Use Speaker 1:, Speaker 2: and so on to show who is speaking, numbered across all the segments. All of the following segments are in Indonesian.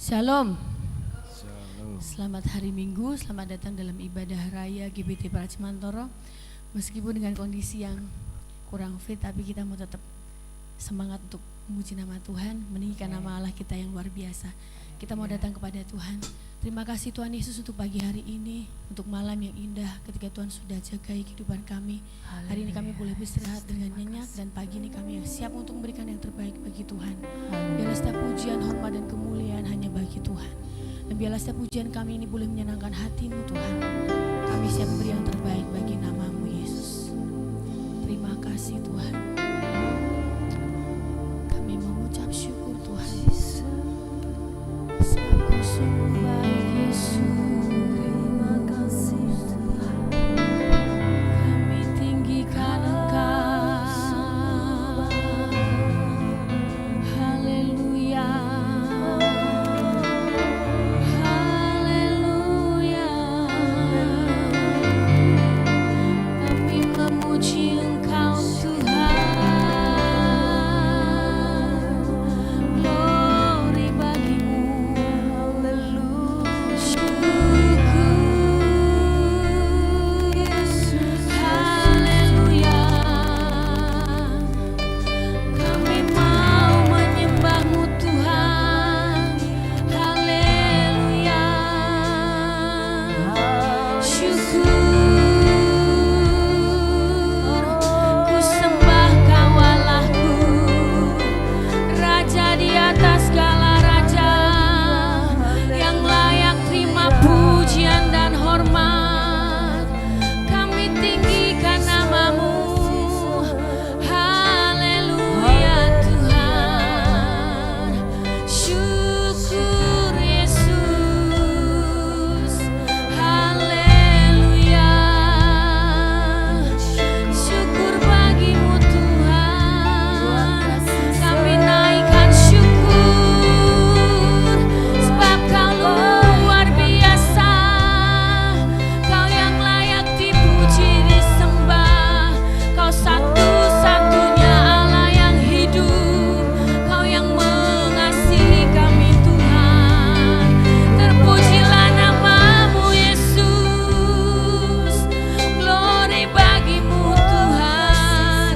Speaker 1: Shalom.
Speaker 2: Shalom.
Speaker 1: Selamat hari Minggu, selamat datang dalam ibadah raya GBT Pracimantoro. Meskipun dengan kondisi yang kurang fit, tapi kita mau tetap semangat untuk memuji nama Tuhan, meninggikan nama Allah kita yang luar biasa. Kita mau datang kepada Tuhan. Terima kasih Tuhan Yesus untuk pagi hari ini, untuk malam yang indah ketika Tuhan sudah jagai kehidupan kami. Hari ini kami boleh beristirahat dengan nyenyak, dan pagi ini kami siap untuk memberikan yang terbaik bagi Tuhan. Biarlah setiap pujian, hormat dan kemuliaan hanya bagi Tuhan. Dan biarlah setiap pujian kami ini boleh menyenangkan hati-Mu Tuhan. Kami siap memberi yang terbaik bagi nama-Mu Yesus. Terima kasih Tuhan. Kami mengucap syukur Tuhan. Sebab Kau sungguh baik Yesus. Terima kasih Tuhan. Kami tinggikan Engkau. Haleluya. Haleluya. Kami memuji Engkau Tuhan. Glory bagimu. Haleluya. Kami mau menyembah-Mu Tuhan. Haleluya. Syukur, ku sembah Kau Allahku, Raja di atas segala raja, yang layak terima pujian dan hormat. Kami tinggikan nama-Mu. Haleluya Tuhan. Syukur Yesus. Haleluya. Syukur bagi-Mu Tuhan. Kami naikkan syukur, sebab Kau luar biasa. Kau yang layak dipuji, disembah. Kau satu-satunya Allah yang hidup. Kau yang mengasihi kami Tuhan. Terpujilah nama-Mu Yesus. Glory bagi-Mu Tuhan.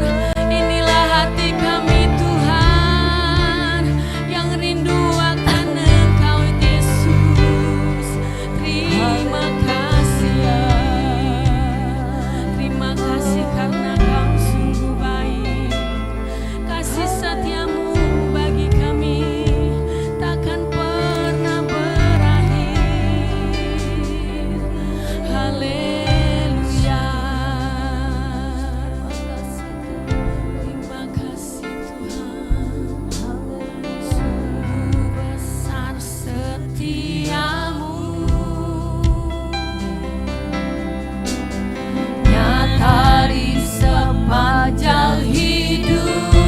Speaker 1: Inilah hati kami Tuhan, yang rindu akan Engkau Yesus. Terima kasih ya. Terima kasih karena Kau sungguh baik. Kasih setia-Mu bagi kami takkan pernah berakhir. Haleluya. Terima kasih Tuhan. Sungguh besar setia-Mu, nyata di sepanjang hidupku.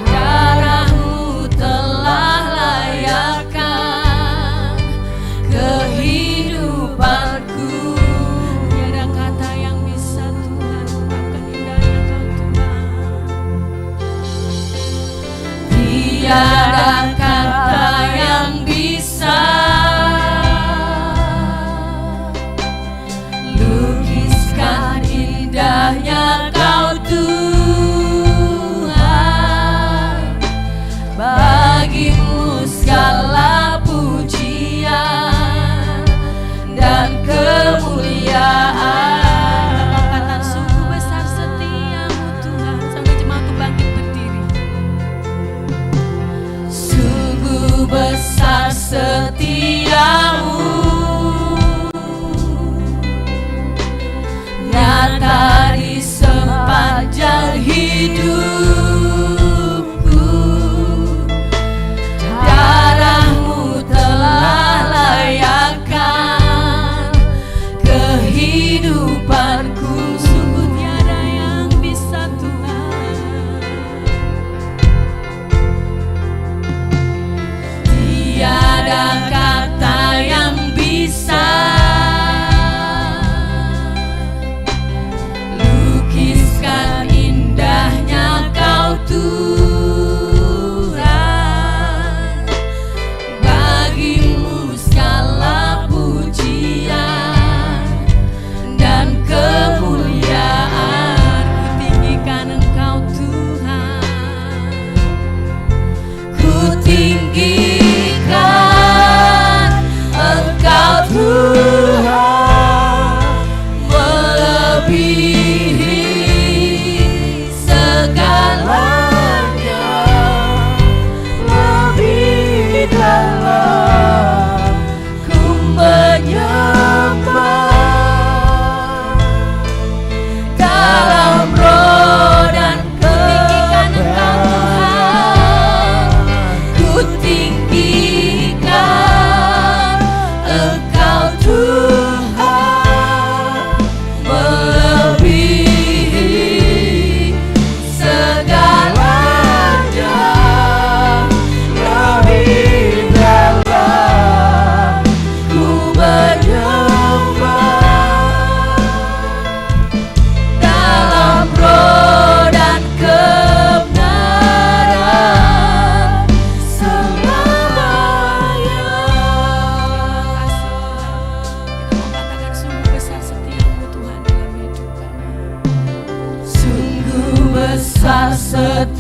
Speaker 1: Darah-Mu telah layakkan kehidupanku. Tiada kata yang bisa Tuhan ungkapkan indahnya Kau Tuhan. Tiada kata yang bisa lukiskan indahnya Kau Tuhan. Bagi-Mu segala pujian dan kemuliaan. Kata sungguh besar setia-Mu Tuhan. Sampai jemaat itu bangkit berdiri. Sungguh besar setia-Mu, nyata di sepanjang hidupku. Darah-Mu telah layakkan kehidupanku. Sungguh tiada yang bisa Tuhan. Tiada kata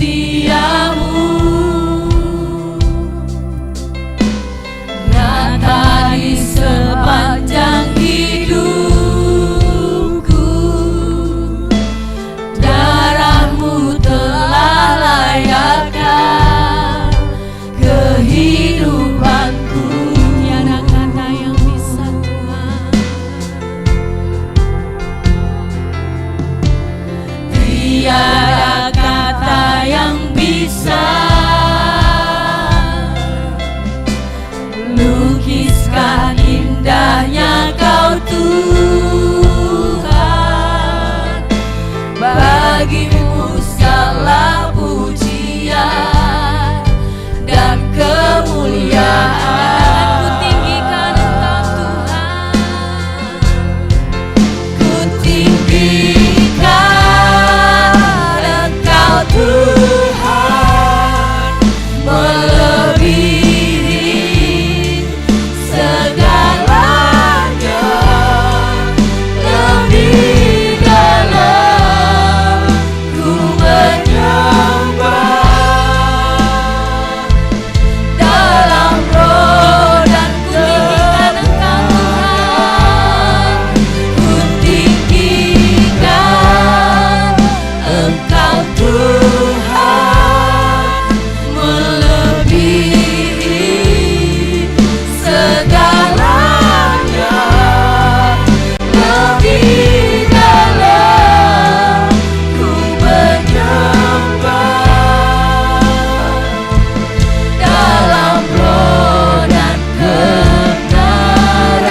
Speaker 3: setiamu nyata di sepanjang hidupku. Darahmu telah layakkan kehidupanku.
Speaker 1: Tiada kata yang bisa Tuhan,
Speaker 3: tiada kata yang bisa lukiskan indahnya Kau Tuhan. Bagimu segala pujian dan kemuliaan.
Speaker 1: ku tinggikan Engkau Tuhan.
Speaker 3: Ku tinggikan Engkau Tuhan, melebihi segalanya. Lebih dalam ku menyembah dalam roh dan kebenaran Engkau Tuhan. Ku tinggikan Engkau Tuhan, melebihi segalanya. Lebih dalam ku menyembah dalam roh dan kebenaran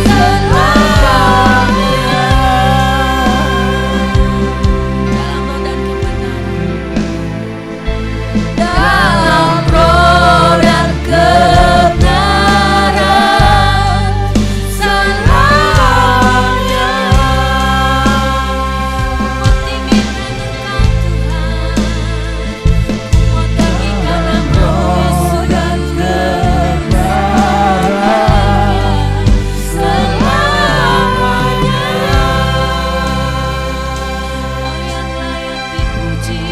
Speaker 3: selamanya.
Speaker 1: Dalam roh dan kebenaran,
Speaker 3: Dalam roh dan kebenaran selamanya.
Speaker 1: ku tinggikan Engkau Tuhan, ku tinggikan Engkau Yesus dan
Speaker 3: Selamanya.
Speaker 1: Kau yang layak dipuji,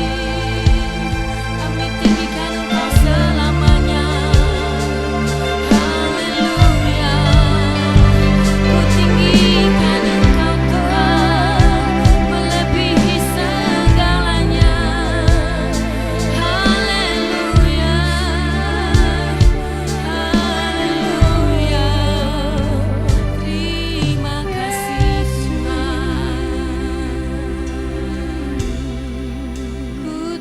Speaker 1: kami tinggikan Engkau selamanya. Haleluya, ku tinggikan Engkau Tuhan, melebihi segalanya. Haleluya, haleluya, terima kasih Tuhan. Ku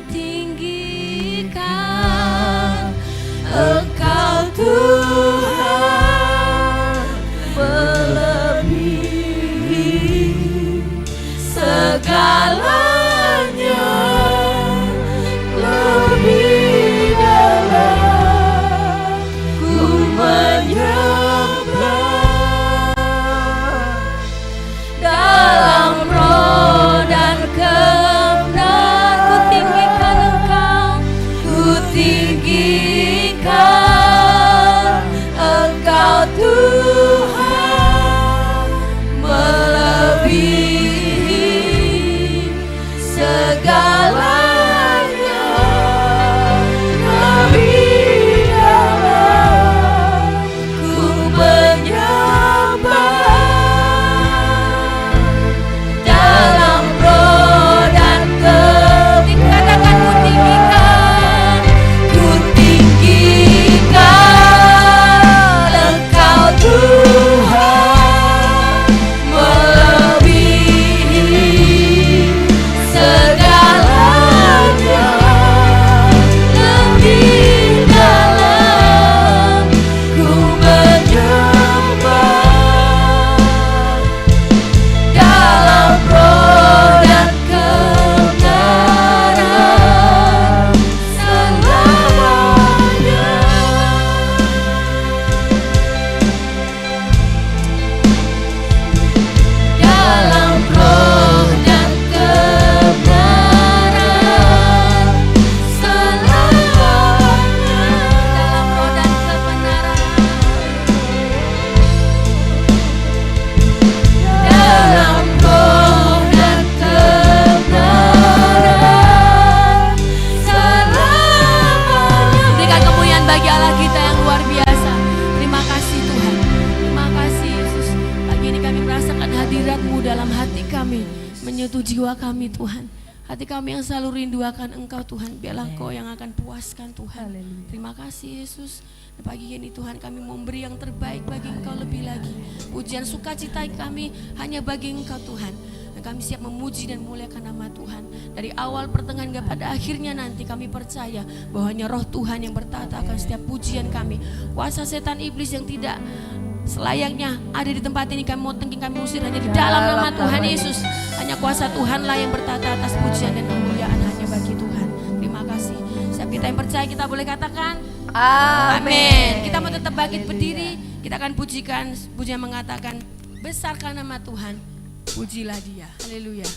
Speaker 1: tinggikan
Speaker 3: Engkau Tuhan, melebihi segalanya. Lebih dalam ku menyembah dalam roh dan kebenaran.
Speaker 1: ku tinggikan Engkau,
Speaker 3: Ku tinggikan Engkau Tuhan, melebihi segalanya. Lebih dalam ku menyembah dalam roh dan kebenaran.
Speaker 1: katakan ku tinggikan,
Speaker 3: Ku tinggikan
Speaker 1: jiwa kami Tuhan. Hati kami yang selalu rindu akan Engkau Tuhan, biarlah Engkau yang akan puaskan Tuhan. Terima kasih Yesus. Dan pagi ini Tuhan kami memberi yang terbaik bagi Engkau lebih lagi. Pujian sukacita kami hanya bagi Engkau Tuhan. Dan kami siap memuji dan memuliakan nama Tuhan. Dari awal pertengahan hingga pada akhirnya nanti kami percaya bahwa hanya roh Tuhan yang bertata akan setiap pujian kami. Kuasa setan iblis yang tidak selayaknya ada di tempat ini kami mau tengking, kami usir hanya di dalam nama Tuhan Yesus. Hanya kuasa Tuhanlah yang bertata atas pujian dan kemuliaan hanya bagi Tuhan. Terima kasih. Setiap kita yang percaya kita boleh katakan amin. Kita mau tetap bangkit berdiri. Kita akan pujikan pujian mengatakan besarkan nama Tuhan, pujilah Dia. Haleluya.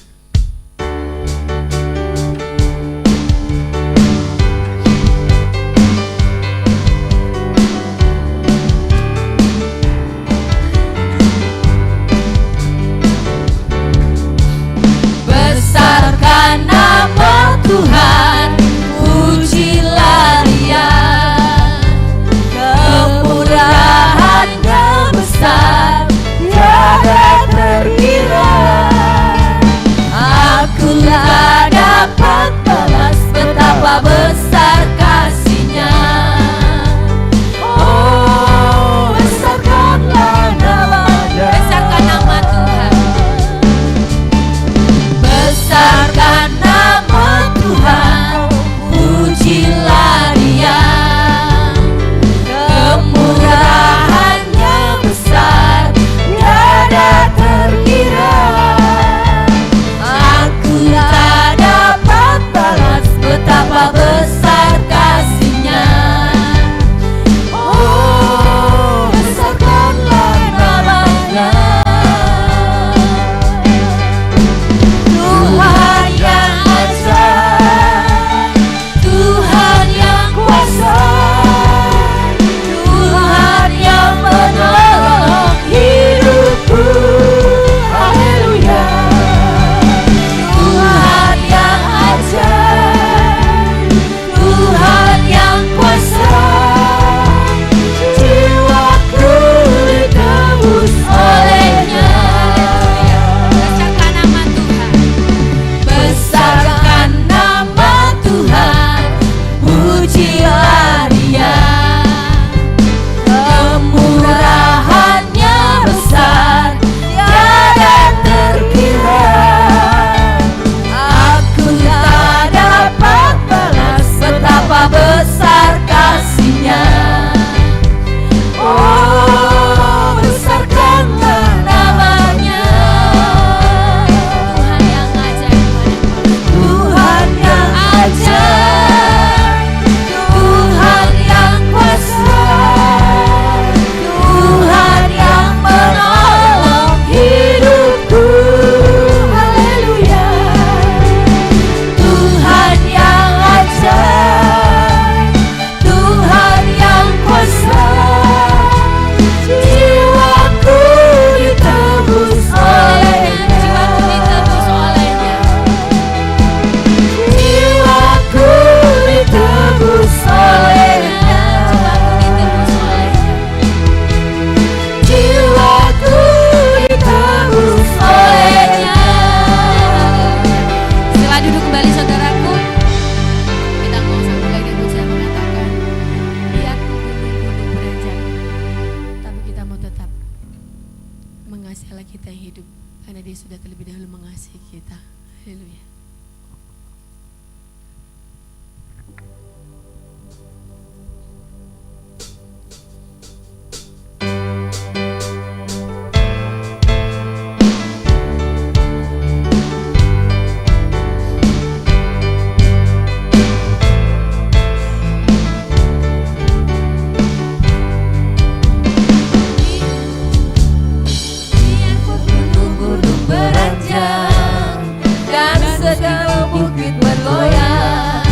Speaker 3: Besarkan nama Tuhan, pujilah Dia. Kemurahan-Nya besar, tiada terkira. Aku tak dapat balas betapa besar kasih-Nya. Oh, besarkanlah nama-Nya. Besarkan nama Tuhan. Besarkan nama Tuhan, pujilah Dia. Kemurahan-Nya besar, tiada terkira. Aku tak dapat balas betapa besar kasih-Nya. Oh, besarkanlah nama-Nya. Tuhan yang ajaib, Tuhan yang kuasa, Tuhan yang menolong hidupku. Haleluya. Tuhan yang ajaib, Tuhan yang kuasa, jiwaku ditebus oleh-Nya. Besarkan nama Tuhan. Besarkan nama Tuhan, pujilah Dia. Kemurahan-Nya besar, tiada terkira. Aku tak dapat balas betapa besar kasih-Nya. Oh, besarkanlah nama-Nya. Tuhan yang ajaib, Tuhan yang ajaib, Tuhan yang kuasa, Tuhan yang menolong hidupku. Haleluya. Tuhan yang ajaib, Tuhan yang kuasa, jiwaku ditebus oleh-Nya. Jiwaku ditebus oleh-Nya. Jiwaku ditebus oleh-Nya.
Speaker 1: Setelah duduk kembali saudaraku, kita mau sambung lagi pujian mengatakan biarpun gunung-gunung beranjak, tapi kita mau tetap mengasihi Allah kita yang hidup, karena Dia sudah terlebih dahulu mengasihi kita. Haleluya.
Speaker 3: Biarpun gunung-gunung beranjak dan segala bukit bergoyang,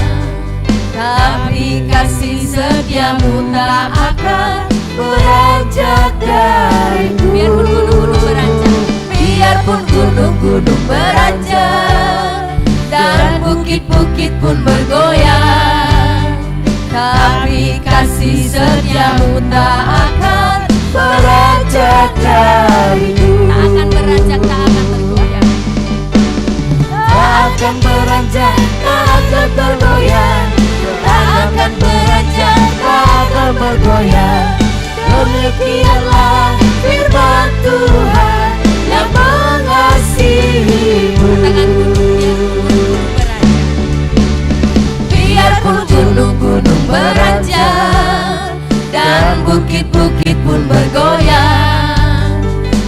Speaker 3: tapi kasih setiamu tak akan beranjak dariku. Biarpun gunung-gunung beranjak, biarpun gunung-gunung beranjak dan bukit-bukit pun bergoyang, tapi kasih setiamu tak akan beranjak dariku. Tak akan beranjak, tak akan bergoyang. akan beranjak, tak akan bergoyang. Tak akan beranjak, tak akan bergoyang. Demikianlah firman Tuhan yang mengasihimu. Biarpun gunung-gunung beranjak dan bukit-bukit pun bergoyang,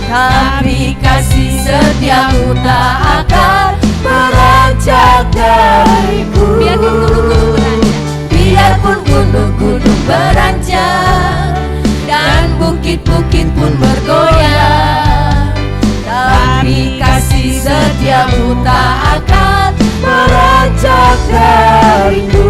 Speaker 3: tapi kasih setiamu tak akan beranjak dariku. Biarpun gunung-gunung beranjak dan bukit-bukit pun bergoyang, tapi kasih setiamu tak akan beranjak dariku.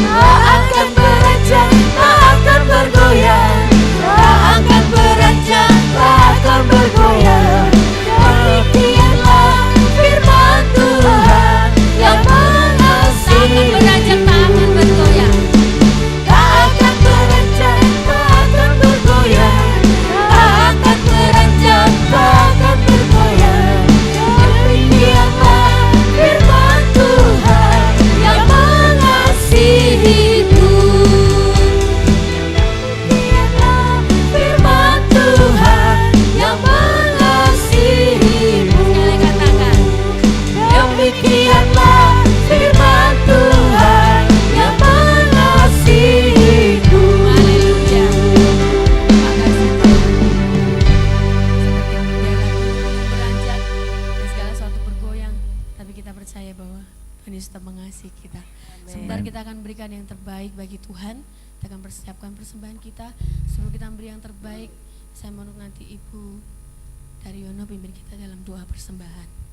Speaker 3: Tak akan beranjak, tak akan bergoyang. Tak akan beranjak, tak akan bergoyang. Demikianlah firman Tuhan yang mengasihi. Tak akan beranjak, tak akan bergoyang. Tak akan beranjak, tak akan bergoyang. Demikianlah firman Tuhan yang mengasihiku. Demikianlah firman Tuhan yang mengasihimu. Demikianlah firman Tuhan yang mengasihiku.
Speaker 1: Haleluya. Beranjak dan segala sesuatu bergoyang, tapi kita percaya bahwa Tuhan Yesus tetap mengasihi kita. Sebentar kita akan berikan yang terbaik bagi Tuhan. Kita akan persiapkan persembahan kita. Sebelum kita memberi yang terbaik, saya mau nanti Ibu Daryono pimpin kita dalam doa persembahan.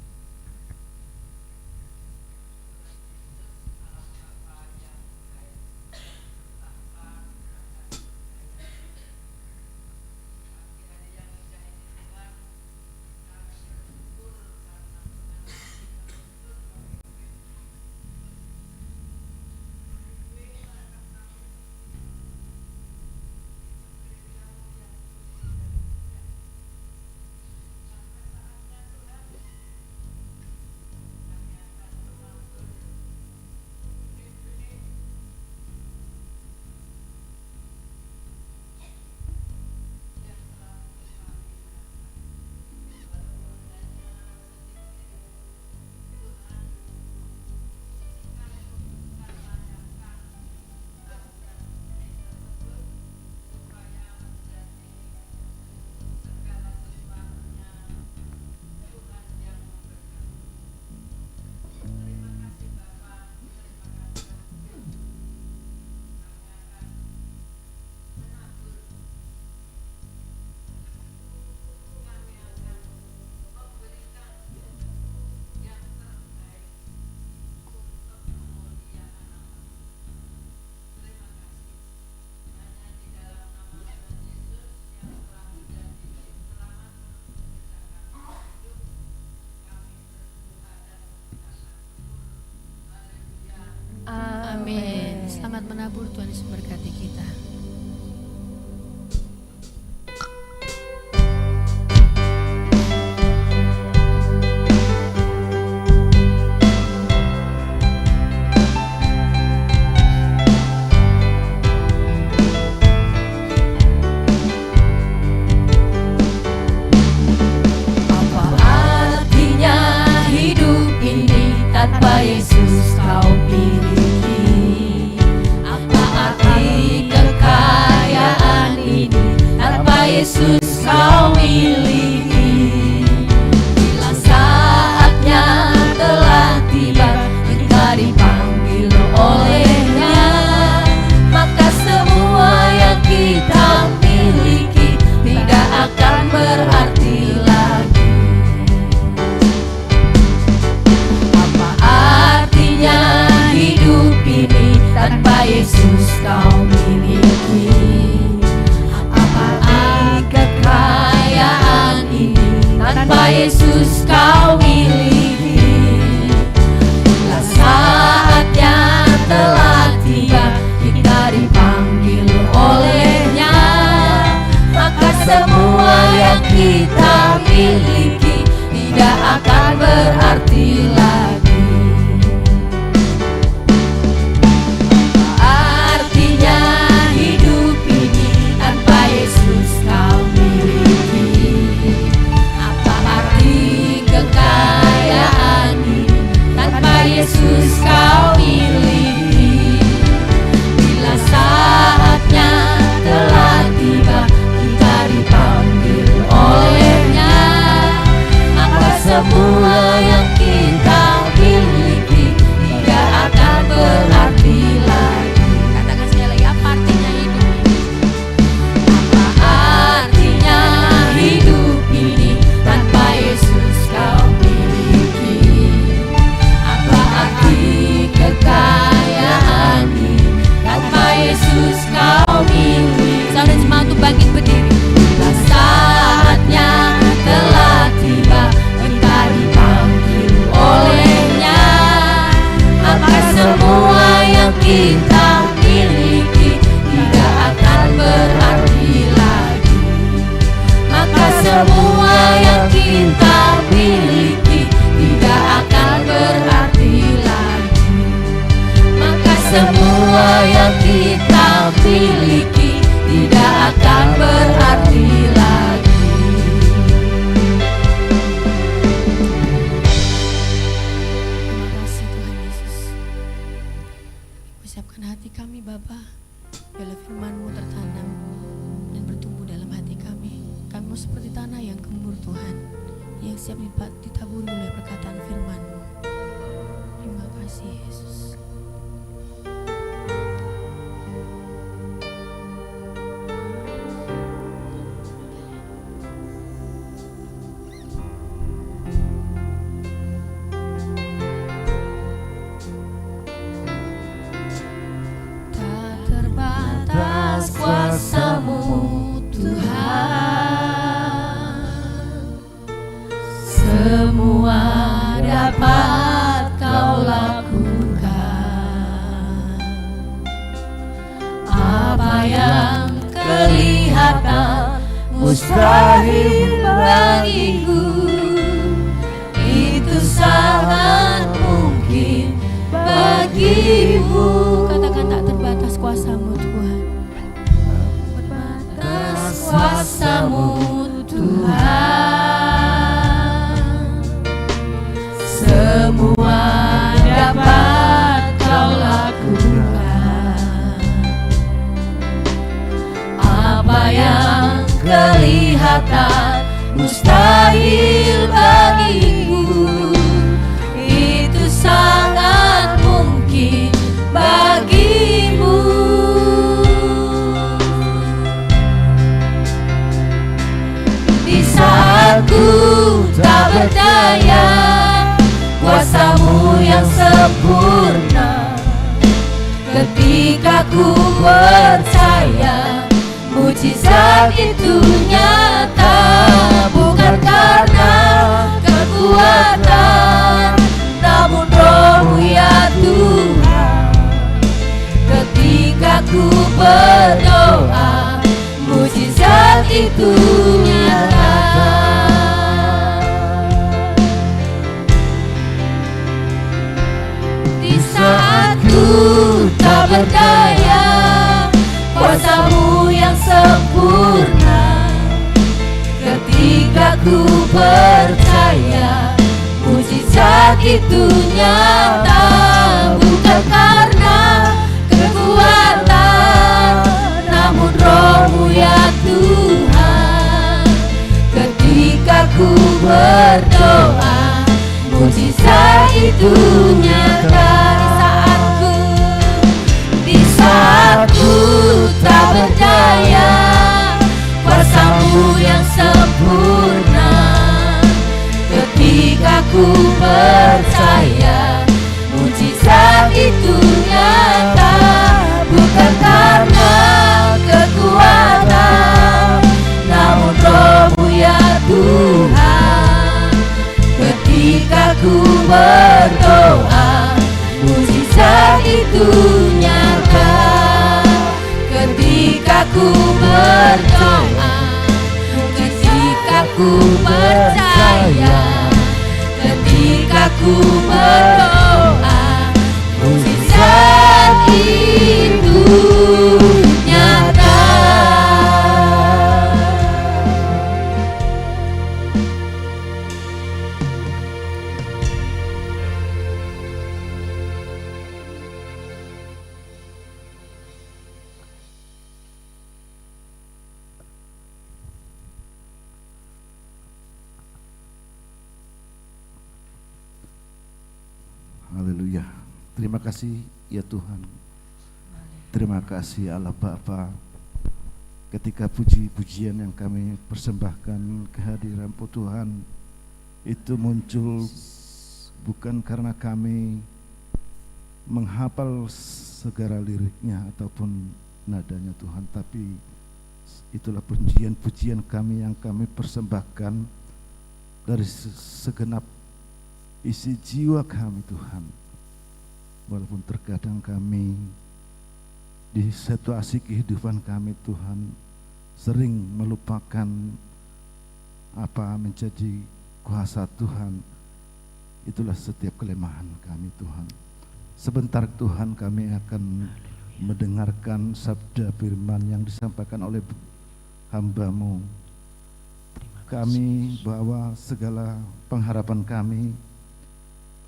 Speaker 1: Amin. Selamat menabur, Tuhan Yesus berkati kita.
Speaker 3: Apa artinya hidup ini tanpa Yesus kau miliki? Apa arti kekayaan ini tanpa Yesus kau miliki? Bila saatnya telah tiba, kita dipanggil olehnya, maka semua yang kita miliki tidak akan berarti lagi. Apa artinya hidup ini tanpa Yesus kau miliki? Apa arti kekayaan ini tanpa Yesus kau miliki? Bila saatnya telah tiba, kita dipanggil olehnya, maka semua yang kita miliki tidak akan berarti lagi. Artinya hidup ini tanpa Yesus kau miliki. Apa arti kekayaan ini tanpa Yesus kau miliki. Bila saatnya telah tiba, kita dipanggil olehnya, maka semua yang kita miliki tidak akan berarti lagi. Katakan sekali lagi, apa artinya hidup ini? Apa artinya hidup ini tanpa Yesus kau miliki? Apa arti kekayaan ini tanpa Yesus kau miliki? Saudara jemaat untuk bangkit berdiri. Bila saatnya telah tiba, kita dipanggil olehnya, maka semua yang kita miliki tidak akan berarti lagi. Maka semua yang kita miliki tidak akan berarti lagi. Maka semua yang kita miliki tidak akan berarti lagi.
Speaker 1: Terima kasih Tuhan Yesus. Siapkan hati kami Bapa, biarlah firman-Mu tertanam dan bertumbuh dalam hati kami. Kami mau seperti tanah yang gembur Tuhan, yang siap ditaburi oleh perkataan firman-Mu. Terima kasih Yesus. Tak terbatas kuasa-Mu Tuhan, semua dapat Kau lakukan. Apa yang kelihatan mustahil bagiku, itu sangat mungkin bagimu. Katakan tak terbatas kuasa-Mu Tuhan. Terbatas kuasa-Mu Tuhan, semua dapat Kau lakukan. Apa yang kelihatan mustahil bagiku, itu sangat mungkin bagimu. Di saat ku tak berdaya, kuasa-Mu yang sempurna. Ketika ku percaya, mujizat itu nyata. Bukan karena kekuatan, namun Roh-Mu ya Tuhan. Ketika ku berdoa, mujizat itu nyata. Di saat ku tak berdaya, kuasa-Mu yang sempurna. Ketika ku percaya, mujizat itu nyata. Bukan karena kekuatan, namun Roh-Mu ya Tuhan. Ketika ku berdoa, mujizat itu nyata. Di saat ku tak berdaya, kuasa-Mu yang sempurna. Ketika ku percaya, mujizat itu nyata. Bukan karena kekuatan, namun Roh-Mu ya Tuhan. Ketika ku berdoa, mujizat itu nyata. Ketika ku berdoa, ketika ku percaya, ketika
Speaker 3: Aku berdoa mukjizat itu nyata.
Speaker 2: Haleluya. Terima kasih ya Tuhan. Terima kasih Allah Bapa. Ketika puji-pujian yang kami persembahkan kehadiran Tuhan itu muncul bukan karena kami menghafal segala liriknya ataupun nadanya Tuhan, tapi itulah pujian-pujian kami yang kami persembahkan dari segenap isi jiwa kami Tuhan. Walaupun terkadang kami di situasi kehidupan kami Tuhan sering melupakan apa menjadi kuasa Tuhan. Itulah setiap kelemahan kami Tuhan. Sebentar Tuhan kami akan mendengarkan sabda firman yang disampaikan oleh hamba-Mu. Kami bawa segala pengharapan kami.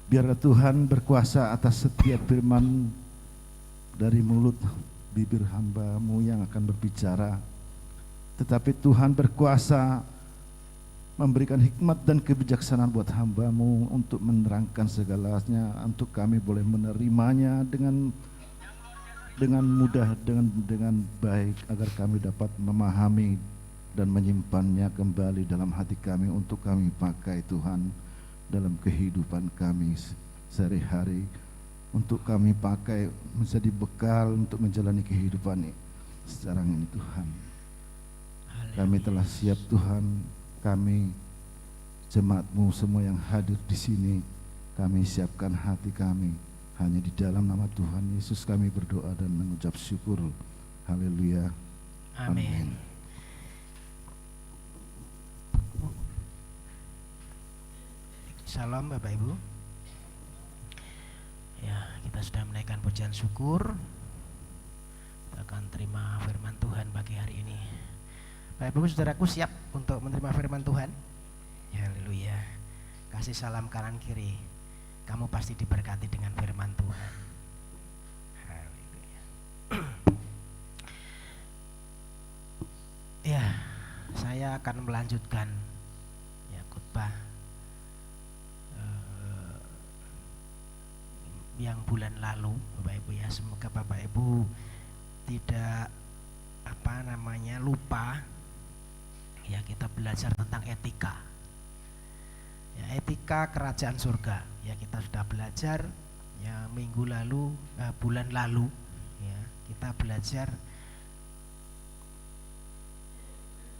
Speaker 2: Biarlah Tuhan berkuasa atas setiap firman dari mulut bibir hamba-Mu yang akan berbicara. Tetapi Tuhan berkuasa memberikan hikmat dan kebijaksanaan buat hamba-Mu untuk menerangkan segalanya, untuk kami boleh menerimanya dengan mudah, dengan baik, agar kami dapat memahami dan menyimpannya kembali dalam hati kami untuk kami pakai Tuhan dalam kehidupan kami sehari-hari, untuk kami pakai menjadi bekal untuk menjalani kehidupan sekarang ini Tuhan. Kami telah siap Tuhan, kami jemaat-Mu semua yang hadir di sini, kami siapkan hati kami. Hanya di dalam nama Tuhan Yesus kami berdoa dan mengucap syukur. Haleluya.
Speaker 4: Amin. Salam Bapak Ibu. Ya, kita sudah menaikkan pujian syukur. Kita akan terima firman Tuhan pagi hari ini. Bapak Ibu saudaraku siap untuk menerima firman Tuhan? Ya, haleluya. Kasih salam kanan kiri. Kamu pasti diberkati dengan firman Tuhan. Haleluya. Ya, saya akan melanjutkan ya khotbah yang bulan lalu, Bapak Ibu ya. Semoga Bapak Ibu tidak lupa ya, kita belajar tentang etika. Ya, etika kerajaan surga. Ya, kita sudah belajar ya minggu lalu, bulan lalu ya, kita belajar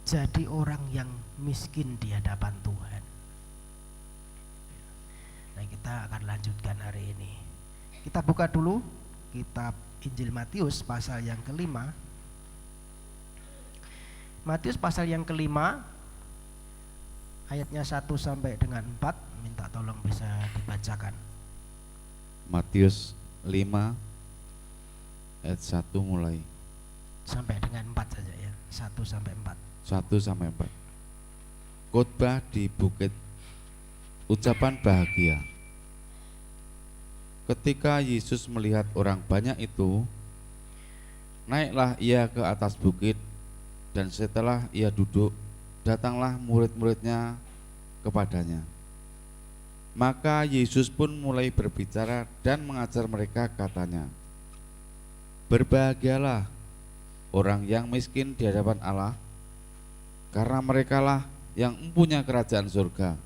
Speaker 4: jadi orang yang miskin di hadapan Tuhan. Nah, kita akan lanjutkan hari ini. Kita buka dulu kitab Injil Matius pasal yang kelima. Matius pasal yang kelima ayatnya 1 sampai dengan 4. Minta tolong bisa dibacakan.
Speaker 5: Matius 5 ayat 1 mulai
Speaker 4: Sampai dengan 4 saja ya. 1 sampai 4.
Speaker 5: 1 sampai 4. Khotbah di bukit, ucapan bahagia. Ketika Yesus melihat orang banyak itu, naiklah ia ke atas bukit, dan setelah ia duduk, datanglah murid-muridnya kepadanya. Maka Yesus pun mulai berbicara dan mengajar mereka, katanya, "Berbahagialah orang yang miskin di hadapan Allah, karena merekalah yang mempunyai kerajaan surga.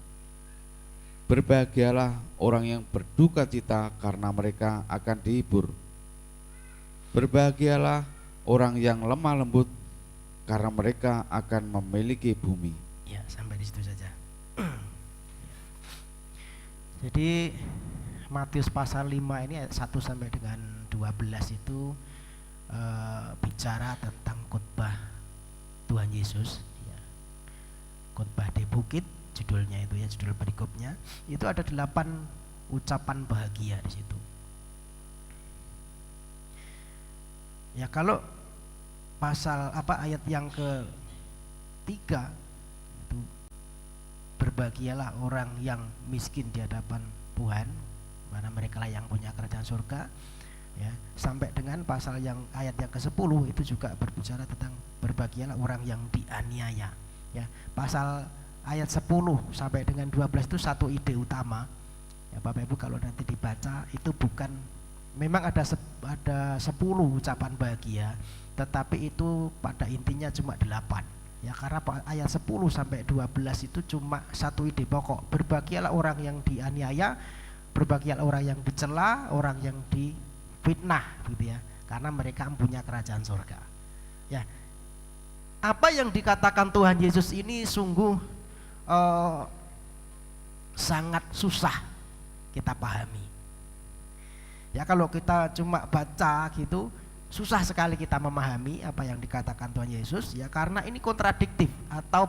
Speaker 5: Berbahagialah orang yang berduka cita, karena mereka akan dihibur. Berbahagialah orang yang lemah lembut, karena mereka akan memiliki bumi."
Speaker 4: Ya, sampai di situ saja. Jadi Matius pasal 5 ini ayat 1 sampai dengan 12 itu bicara tentang khotbah Tuhan Yesus ya. Khotbah di bukit judulnya itu ya, judul perikopnya. Itu ada 8 ucapan bahagia di situ. Ya kalau pasal ayat yang ke-3 itu, berbahagialah orang yang miskin di hadapan Tuhan, mana mereka lah yang punya kerajaan surga. Ya, sampai dengan pasal yang ayat yang ke-10 itu juga berbicara tentang berbahagialah orang yang dianiaya. Ya, pasal ayat 10 sampai dengan 12 itu satu ide utama. Ya, Bapak Ibu kalau nanti dibaca itu bukan, memang ada 10 ucapan bahagia, tetapi itu pada intinya cuma 8. Ya, karena ayat 10 sampai 12 itu cuma satu ide pokok. Berbahagialah orang yang dianiaya, berbahagialah orang yang dicela, orang yang difitnah gitu ya, karena mereka mempunyai kerajaan surga. Ya. Apa yang dikatakan Tuhan Yesus ini sungguh sangat susah kita pahami. Ya, kalau kita cuma baca gitu susah sekali kita memahami apa yang dikatakan Tuhan Yesus, ya, karena ini kontradiktif atau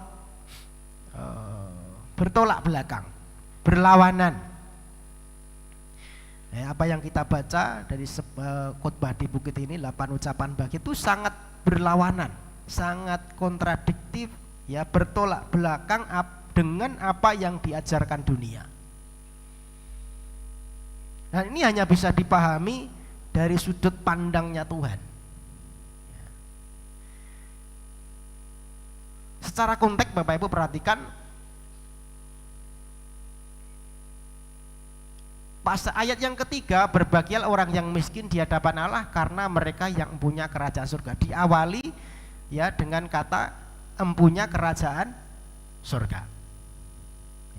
Speaker 4: bertolak belakang, berlawanan. Ya, apa yang kita baca dari khotbah di bukit ini, 8 ucapan bahagia itu sangat berlawanan, sangat kontradiktif, ya, bertolak belakang dengan apa yang diajarkan dunia. Dan ini hanya bisa dipahami dari sudut pandangnya Tuhan. Secara konteks Bapak Ibu perhatikan, pas ayat yang ketiga, berbahagialah orang yang miskin di hadapan Allah karena mereka yang mempunyai kerajaan surga. Diawali ya dengan kata mempunyai kerajaan surga.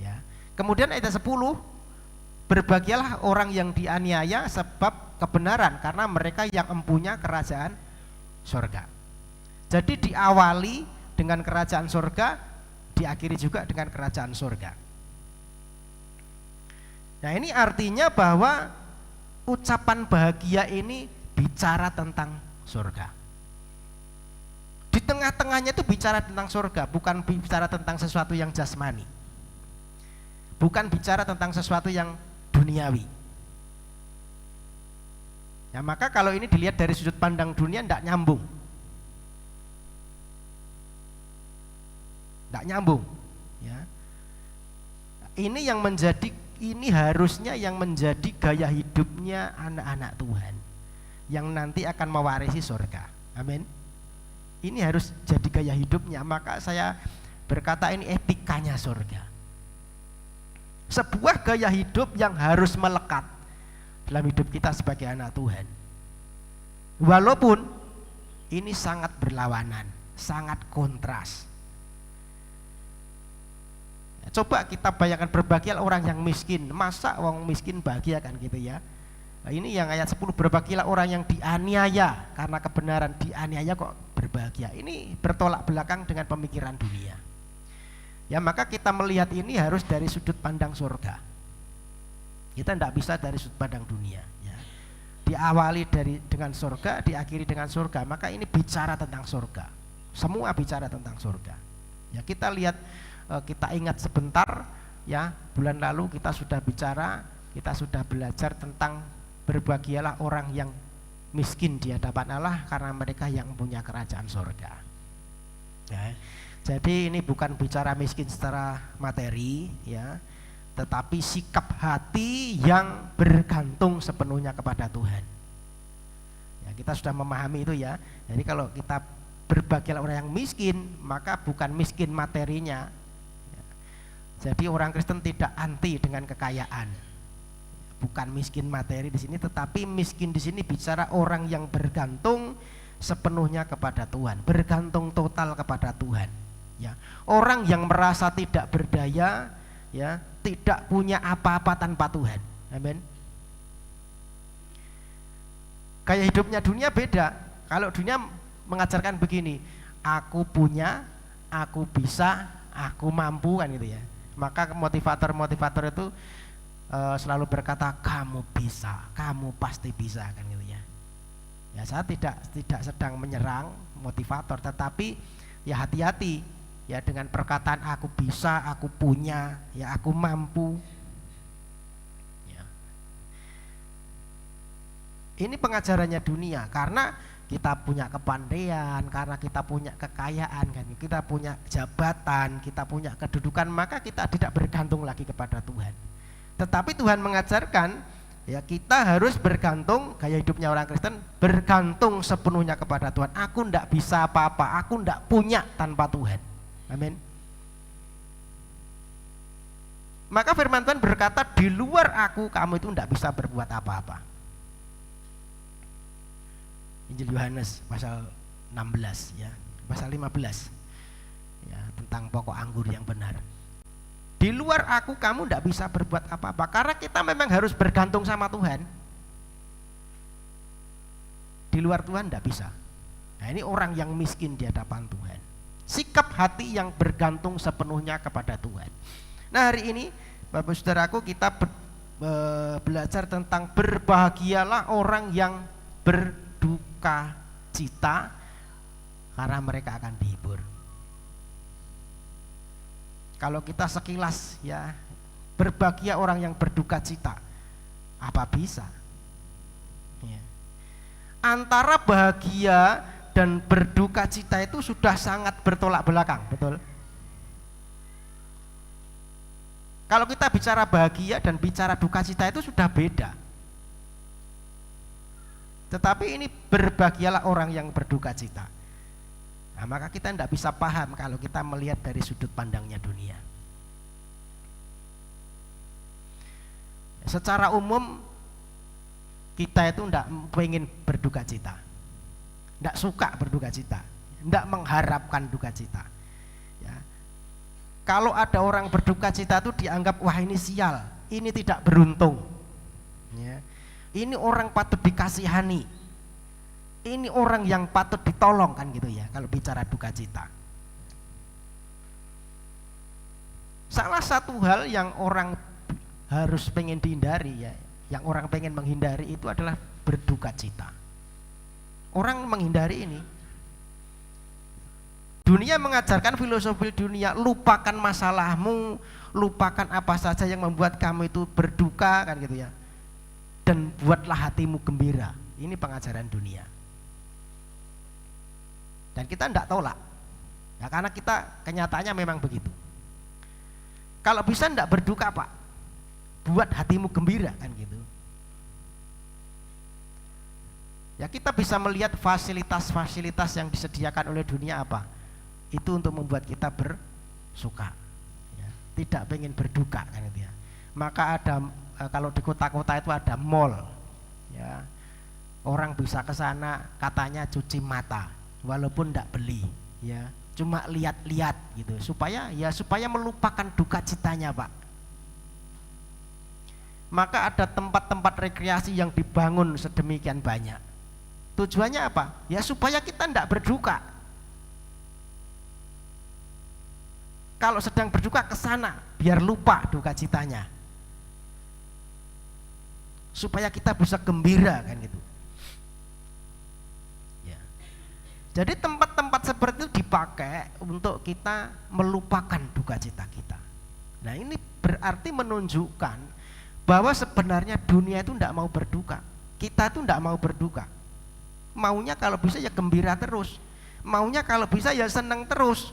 Speaker 4: Ya. Kemudian ayat 10, berbahagialah orang yang dianiaya sebab kebenaran karena mereka yang mempunyai kerajaan surga. Jadi diawali dengan kerajaan surga, diakhiri juga dengan kerajaan surga. Nah, ini artinya bahwa ucapan bahagia ini bicara tentang surga. Di tengah-tengahnya itu bicara tentang surga, bukan bicara tentang sesuatu yang jasmani. Bukan bicara tentang sesuatu yang duniawi. Ya, maka kalau ini dilihat dari sudut pandang dunia tidak nyambung. Tidak nyambung, ya. Ini harusnya yang menjadi gaya hidupnya anak-anak Tuhan yang nanti akan mewarisi surga. Amin. Ini harus jadi gaya hidupnya. Maka saya berkata ini etikanya surga. Sebuah gaya hidup yang harus melekat dalam hidup kita sebagai anak Tuhan. Walaupun ini sangat berlawanan, sangat kontras. Coba kita bayangkan, berbahagialah orang yang miskin. Masa orang miskin bahagia kan gitu ya. Nah, ini yang ayat 10, berbahagialah orang yang dianiaya karena kebenaran. Dianiaya kok berbahagia. Ini bertolak belakang dengan pemikiran dunia. Ya, maka kita melihat ini harus dari sudut pandang surga. Kita tidak bisa dari sudut pandang dunia, ya. Diawali dengan surga, diakhiri dengan surga. Maka ini bicara tentang surga. Semua bicara tentang surga. Ya, kita lihat, kita ingat sebentar, ya, bulan lalu kita sudah bicara, kita sudah belajar tentang berbahagialah orang yang miskin di hadapan Allah karena mereka yang punya kerajaan surga. Ya, jadi ini bukan bicara miskin secara materi, ya, tetapi sikap hati yang bergantung sepenuhnya kepada Tuhan. Ya, kita sudah memahami itu ya. Jadi kalau kita berbahagialah orang yang miskin, maka bukan miskin materinya. Jadi orang Kristen tidak anti dengan kekayaan, bukan miskin materi di sini, tetapi miskin di sini bicara orang yang bergantung sepenuhnya kepada Tuhan, bergantung total kepada Tuhan. Ya, orang yang merasa tidak berdaya, ya, tidak punya apa-apa tanpa Tuhan. Amin. Gaya hidupnya dunia beda. Kalau dunia mengajarkan begini, aku punya, aku bisa, aku mampu, kan gitu ya. Maka motivator-motivator itu selalu berkata kamu bisa, kamu pasti bisa, kan gitu ya. Ya, saya tidak sedang menyerang motivator, tetapi ya hati-hati ya dengan perkataan aku bisa, aku punya, ya aku mampu. Ya, Ini pengajarannya dunia, karena kita punya kepandaian, karena kita punya kekayaan, kan, kita punya jabatan, kita punya kedudukan, maka kita tidak bergantung lagi kepada Tuhan. Tetapi Tuhan mengajarkan, ya, kita harus bergantung, gaya hidupnya orang Kristen, bergantung sepenuhnya kepada Tuhan. Aku tidak bisa apa-apa, aku tidak punya tanpa Tuhan. Amin. Maka firman Tuhan berkata, di luar aku kamu itu tidak bisa berbuat apa-apa. Injil Yohanes pasal 16, ya, pasal 15, ya, tentang pokok anggur yang benar. Di luar aku kamu tidak bisa berbuat apa-apa, karena kita memang harus bergantung sama Tuhan. Di luar Tuhan tidak bisa. Nah, ini orang yang miskin di hadapan Tuhan. Sikap hati yang bergantung sepenuhnya kepada Tuhan. Nah, hari ini Bapak Saudaraku, kita belajar tentang berbahagialah orang yang berduka cita, karena mereka akan dihibur. Kalau kita sekilas, ya, berbahagia orang yang berduka cita, apa bisa? Ya. Antara bahagia dan berduka cita itu sudah sangat bertolak belakang, betul? Kalau kita bicara bahagia dan bicara duka cita itu sudah beda. Tetapi ini berbahagialah orang yang berduka cita. Nah, maka kita tidak bisa paham kalau kita melihat dari sudut pandangnya dunia. Secara umum kita itu tidak pengen berduka cita, tidak suka berduka cita, tidak mengharapkan duka cita. Ya. Kalau ada orang berduka cita itu dianggap, wah ini sial, ini tidak beruntung. Ya. Ini orang patut dikasihani, ini orang yang patut ditolong, kan gitu ya, kalau bicara duka cita. Salah satu hal yang orang harus pengen dihindari, ya, yang orang pengen menghindari itu adalah berduka cita. Orang menghindari ini. Dunia mengajarkan filosofi dunia, lupakan masalahmu, lupakan apa saja yang membuat kamu itu berduka, kan gitu ya. Dan buatlah hatimu gembira. Ini pengajaran dunia. Dan kita tidak tolak, ya, karena kita kenyataannya memang begitu. Kalau bisa tidak berduka, Pak, buat hatimu gembira, kan gitu. Ya, kita bisa melihat fasilitas-fasilitas yang disediakan oleh dunia apa? Itu untuk membuat kita bersuka, ya, tidak pengen berduka, kan gitu ya. Maka ada, kalau di kota-kota itu ada mall, ya, orang bisa ke sana katanya cuci mata, walaupun tidak beli, ya, cuma lihat-lihat gitu, supaya melupakan duka citanya, Pak. Maka ada tempat-tempat rekreasi yang dibangun sedemikian banyak. Tujuannya apa? Ya supaya kita tidak berduka. Kalau sedang berduka ke sana, biar lupa duka citanya, supaya kita bisa gembira, kan gitu. Ya. Jadi tempat-tempat seperti itu dipakai untuk kita melupakan duka cita kita. Nah, ini berarti menunjukkan bahwa sebenarnya dunia itu tidak mau berduka. Kita itu tidak mau berduka. Maunya kalau bisa ya gembira terus. Maunya kalau bisa ya senang terus.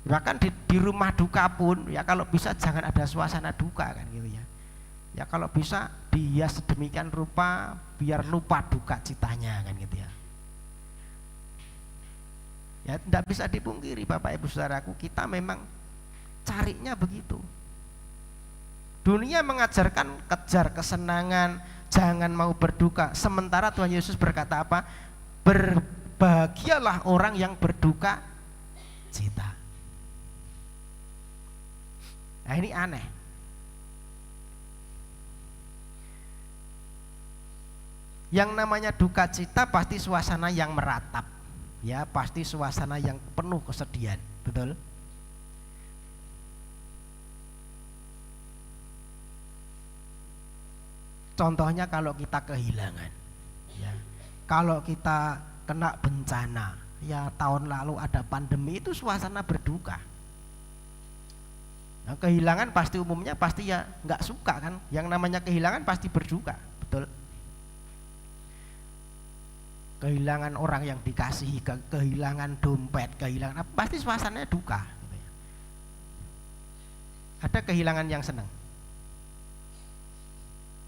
Speaker 4: Bahkan di rumah duka pun, ya kalau bisa jangan ada suasana duka, kan gitu ya. Ya kalau bisa dihias sedemikian rupa biar lupa duka citanya, kan gitu ya. Ya tidak bisa dipungkiri Bapak Ibu Saudaraku, kita memang carinya begitu. Dunia mengajarkan kejar kesenangan, jangan mau berduka. Sementara Tuhan Yesus berkata apa? Berbahagialah orang yang berduka cita. Nah, ini aneh. Yang namanya duka cita pasti suasana yang meratap, ya, pasti suasana yang penuh kesedihan, betul? Contohnya kalau kita kehilangan, ya, kalau kita kena bencana, ya tahun lalu ada pandemi, itu suasana berduka. Nah, kehilangan pasti umumnya pasti ya nggak suka kan. Yang namanya kehilangan pasti berduka, betul. Kehilangan orang yang dikasihi, kehilangan dompet, kehilangan apa, pasti suasananya duka. Gitu ya. Ada kehilangan yang senang?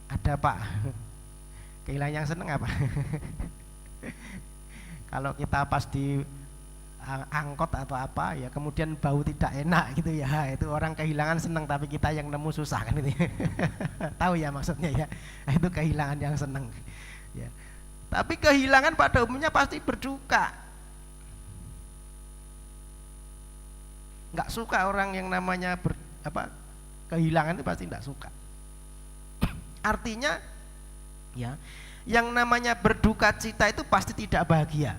Speaker 4: Ada Pak. Kehilangan yang senang apa? Kalau kita pas di angkot atau apa ya kemudian bau tidak enak gitu ya, itu orang kehilangan senang, tapi kita yang nemu susah kan itu. Tahu ya maksudnya ya, itu kehilangan yang senang ya. Tapi kehilangan pada umumnya pasti berduka. Nggak suka orang yang namanya kehilangan itu pasti nggak suka. Artinya ya, yang namanya berduka cita itu pasti tidak bahagia.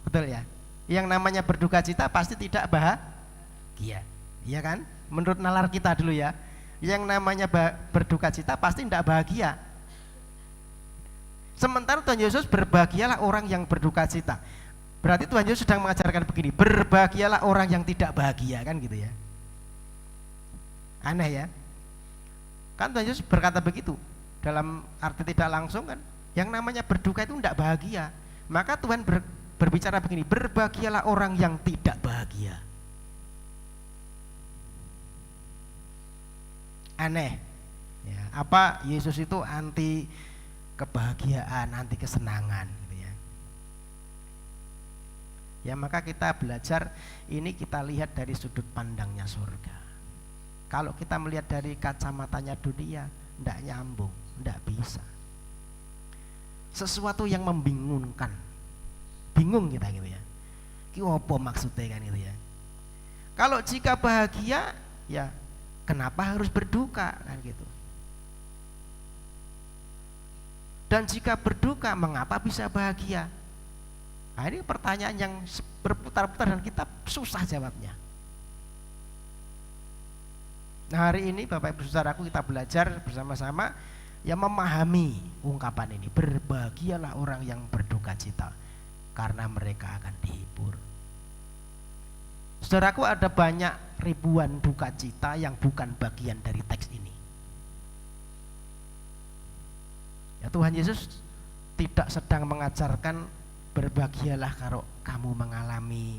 Speaker 4: Betul ya? Yang namanya berduka cita pasti tidak bahagia. Iya kan? Menurut nalar kita dulu ya. Yang namanya berduka cita pasti tidak bahagia. Sementara Tuhan Yesus, berbahagialah orang yang berduka cita. Berarti Tuhan Yesus sedang mengajarkan begini, berbahagialah orang yang tidak bahagia, kan gitu ya. Aneh ya. Kan Tuhan Yesus berkata begitu. Dalam arti tidak langsung kan, yang namanya berduka itu tidak bahagia. Maka Tuhan berbicara begini, berbahagialah orang yang tidak bahagia. Aneh ya, apa Yesus itu anti kebahagiaan, anti kesenangan gitu ya. Ya maka kita belajar ini, kita lihat dari sudut pandangnya surga. Kalau kita melihat dari kacamatanya dunia, tidak nyambung, tidak bisa. Sesuatu yang membingungkan, bingung kita gitu ya. Ki opo maksudnya kan gitu ya. Kalau jika bahagia, ya kenapa harus berduka kan gitu. Dan jika berduka, mengapa bisa bahagia? Nah, ini pertanyaan yang berputar-putar dan kita susah jawabnya. Nah, hari ini Bapak Ibu Saudaraku, kita belajar bersama-sama yang memahami ungkapan ini. Berbahagialah orang yang berduka cita, karena mereka akan dihibur. Saudaraku, ada banyak ribuan duka cita yang bukan bagian dari teks ini. Ya, Tuhan Yesus tidak sedang mengajarkan berbahagialah kalau kamu mengalami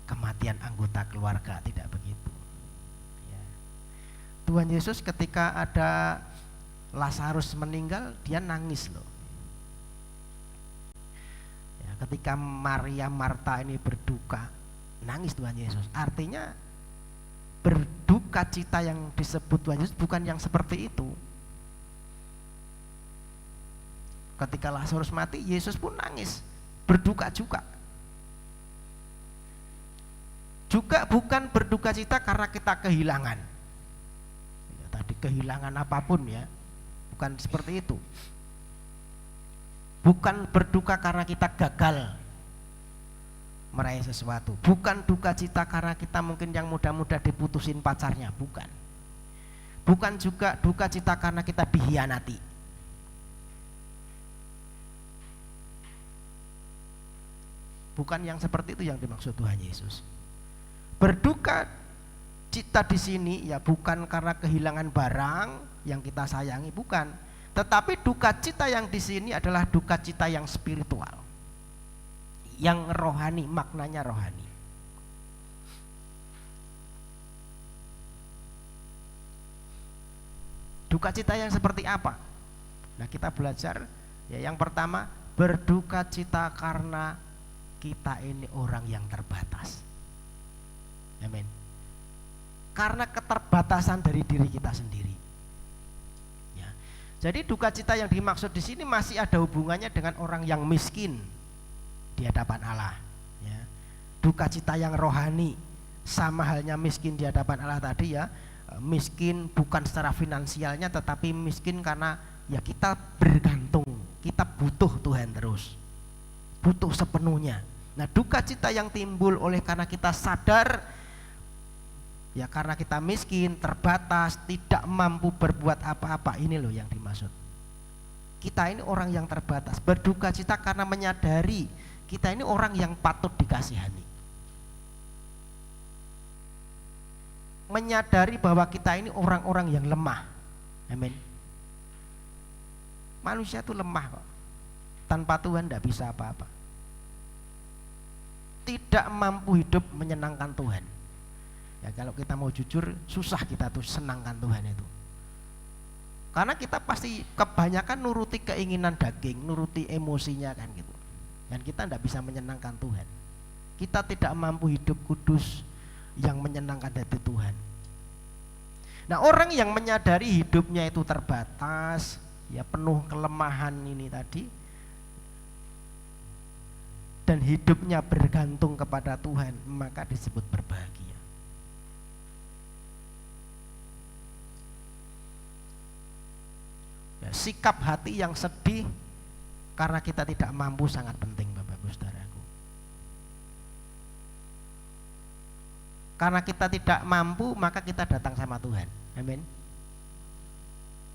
Speaker 4: kematian anggota keluarga, tidak begitu. Ya. Tuhan Yesus ketika ada Lazarus meninggal, dia nangis loh. Ya, ketika Maria Marta ini berduka, nangis Tuhan Yesus. Artinya berduka cita yang disebut Tuhan Yesus bukan yang seperti itu. Ketika Lazarus mati, Yesus pun nangis, berduka juga. Juga bukan berduka cita karena kita kehilangan. Ya, tadi kehilangan apapun ya, bukan seperti itu. Bukan berduka karena kita gagal meraih sesuatu. Bukan duka cita karena kita mungkin yang muda-muda diputusin pacarnya, bukan. Bukan juga duka cita karena kita dikhianati. Bukan yang seperti itu yang dimaksud Tuhan Yesus. Berduka cita di sini ya bukan karena kehilangan barang yang kita sayangi, bukan. Tetapi duka cita yang di sini adalah duka cita yang spiritual, yang rohani, maknanya rohani. Duka cita yang seperti apa? Nah, kita belajar ya, yang pertama, berduka cita karena kita ini orang yang terbatas. Amin. Karena keterbatasan dari diri kita sendiri. Ya. Jadi duka cita yang dimaksud di sini masih ada hubungannya dengan orang yang miskin di hadapan Allah. Ya. Duka cita yang rohani, sama halnya miskin di hadapan Allah tadi ya. Miskin bukan secara finansialnya, tetapi miskin karena ya kita bergantung, kita butuh Tuhan terus. Butuh sepenuhnya. Nah, duka cita yang timbul oleh karena kita sadar ya, karena kita miskin, terbatas, tidak mampu berbuat apa-apa, ini loh yang dimaksud. Kita ini orang yang terbatas, berduka cita karena menyadari kita ini orang yang patut dikasihani. menyadari bahwa kita ini orang-orang yang lemah. Amin. Manusia itu lemah kok. Tanpa Tuhan tidak bisa apa-apa. Tidak mampu hidup menyenangkan Tuhan. Ya kalau kita mau jujur, susah kita tuh senangkan Tuhan itu. Karena kita pasti kebanyakan nuruti keinginan daging, nuruti emosinya kan gitu. Dan kita tidak bisa menyenangkan Tuhan. Kita tidak mampu hidup kudus yang menyenangkan hati Tuhan. Nah, orang yang menyadari hidupnya itu terbatas, ya penuh kelemahan ini tadi, dan hidupnya bergantung kepada Tuhan, maka disebut berbahagia. Ya, sikap hati yang sedih karena kita tidak mampu sangat penting, Bapak Ibu Saudaraku. Karena kita tidak mampu, maka kita datang sama Tuhan. Amin.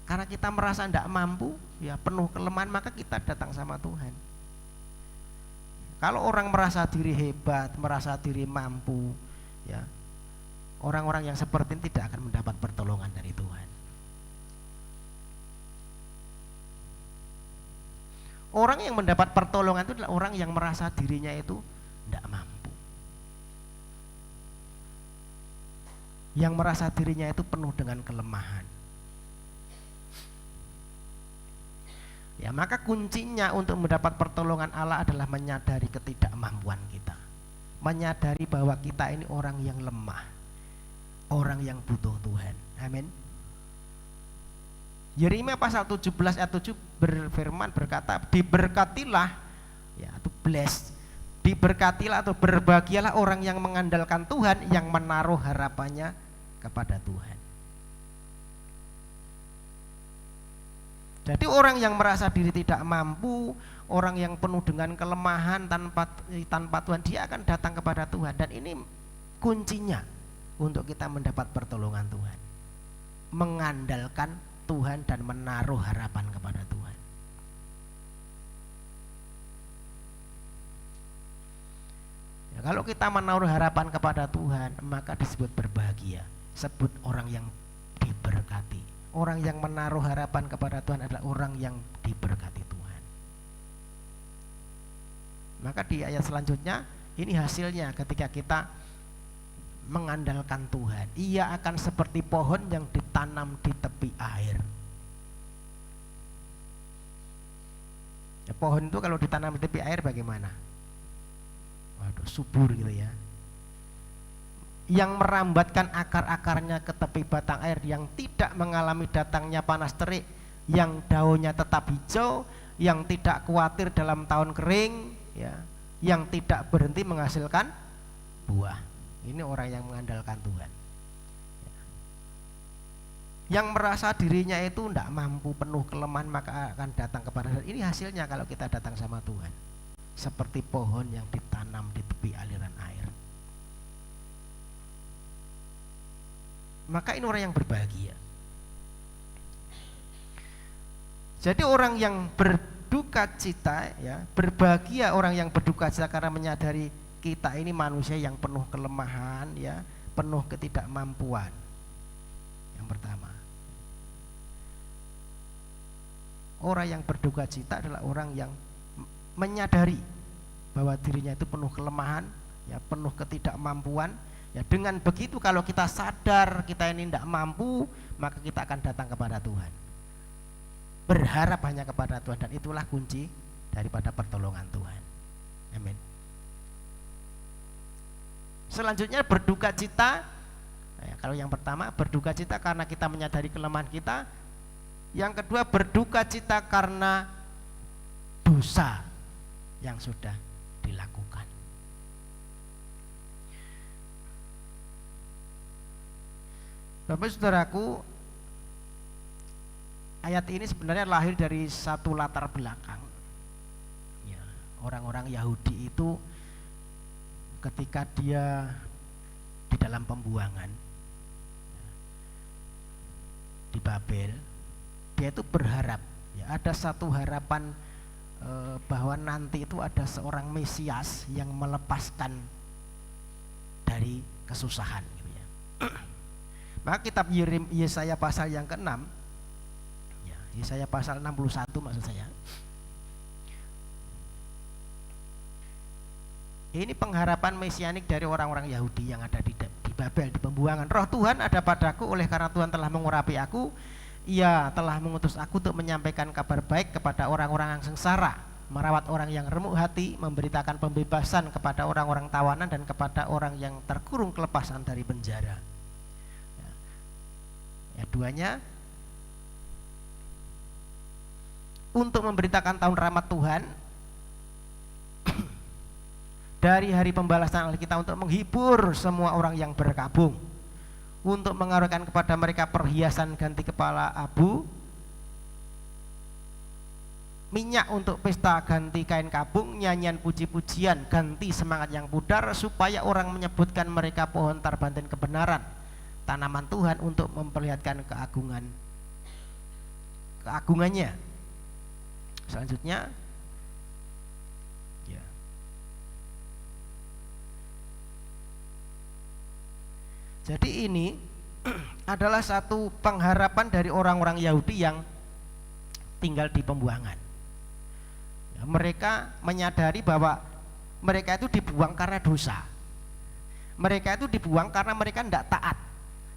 Speaker 4: Karena kita merasa tidak mampu, ya penuh kelemahan, maka kita datang sama Tuhan. Kalau orang merasa diri hebat, merasa diri mampu, ya orang-orang yang seperti ini tidak akan mendapat pertolongan dari Tuhan. Orang yang mendapat pertolongan itu adalah orang yang merasa dirinya itu tidak mampu. Yang merasa dirinya itu penuh dengan kelemahan. Ya, maka kuncinya untuk mendapat pertolongan Allah adalah menyadari ketidakmampuan kita. Menyadari bahwa kita ini orang yang lemah. Orang yang butuh Tuhan. Amin. Yeremia pasal 17 ayat 7 berfirman berkata, diberkatilah, ya atau blessed, diberkatilah atau berbahagialah orang yang mengandalkan Tuhan, yang menaruh harapannya kepada Tuhan. Jadi orang yang merasa diri tidak mampu, orang yang penuh dengan kelemahan tanpa Tuhan, dia akan datang kepada Tuhan. Dan ini kuncinya untuk kita mendapat pertolongan Tuhan. Mengandalkan Tuhan dan menaruh harapan kepada Tuhan. Ya, kalau kita menaruh harapan kepada Tuhan, maka disebut berbahagia, sebut orang yang diberkati. Orang yang menaruh harapan kepada Tuhan adalah orang yang diberkati Tuhan. Maka di ayat selanjutnya, ini hasilnya ketika kita mengandalkan Tuhan. Ia akan seperti pohon yang ditanam di tepi air. Ya, pohon itu kalau ditanam di tepi air bagaimana? Waduh, subur gitu ya. Yang merambatkan akar-akarnya ke tepi batang air, yang tidak mengalami datangnya panas terik, yang daunnya tetap hijau, yang tidak khawatir dalam tahun kering, ya, yang tidak berhenti menghasilkan buah. Ini orang yang mengandalkan Tuhan. Yang merasa dirinya itu tidak mampu, penuh kelemahan, maka akan datang kepada Tuhan. Ini hasilnya kalau kita datang sama Tuhan. Seperti pohon yang ditanam di tepi aliran air. Maka ini orang yang berbahagia. Jadi orang yang berduka cita, ya, berbahagia orang yang berduka cita karena menyadari kita ini manusia yang penuh kelemahan, ya, penuh ketidakmampuan. Yang pertama, orang yang berduka cita adalah orang yang menyadari bahwa dirinya itu penuh kelemahan, ya, penuh ketidakmampuan. Ya, dengan begitu kalau kita sadar kita ini tidak mampu, maka kita akan datang kepada Tuhan. Berharap hanya kepada Tuhan, dan itulah kunci daripada pertolongan Tuhan. Amin. Selanjutnya berduka cita. Ya, kalau yang pertama berduka cita karena kita menyadari kelemahan kita. Yang kedua berduka cita karena dosa yang sudah dilakukan. Bapak Saudaraku, ayat ini sebenarnya lahir dari satu latar belakang. Ya, orang-orang Yahudi itu ketika dia di dalam pembuangan di Babel, dia itu berharap, ya, ada satu harapan bahwa nanti itu ada seorang Mesias yang melepaskan dari kesusahan gitu ya. Maka kitab Yesaya pasal yang ke-6, ya, Yesaya pasal 61 maksud saya. Ini pengharapan mesianik dari orang-orang Yahudi yang ada di Babel, di pembuangan. Roh Tuhan ada padaku oleh karena Tuhan telah mengurapi aku. Ia telah mengutus aku untuk menyampaikan kabar baik kepada orang-orang yang sengsara, merawat orang yang remuk hati, memberitakan pembebasan kepada orang-orang tawanan dan kepada orang yang terkurung kelepasan dari penjara. Ya, duanya untuk memberitakan tahun rahmat Tuhan, dari hari pembalasan Allah kita, untuk menghibur semua orang yang berkabung, untuk mengaruniakan kepada mereka perhiasan ganti kepala abu, minyak untuk pesta ganti kain kabung, nyanyian puji-pujian ganti semangat yang pudar, supaya orang menyebutkan mereka pohon tarbantin kebenaran, tanaman Tuhan, untuk memperlihatkan keagungannya. Selanjutnya, ya. Jadi ini adalah satu pengharapan dari orang-orang Yahudi yang tinggal di pembuangan. Ya, mereka menyadari bahwa mereka itu dibuang karena dosa. Mereka itu dibuang karena mereka tidak taat,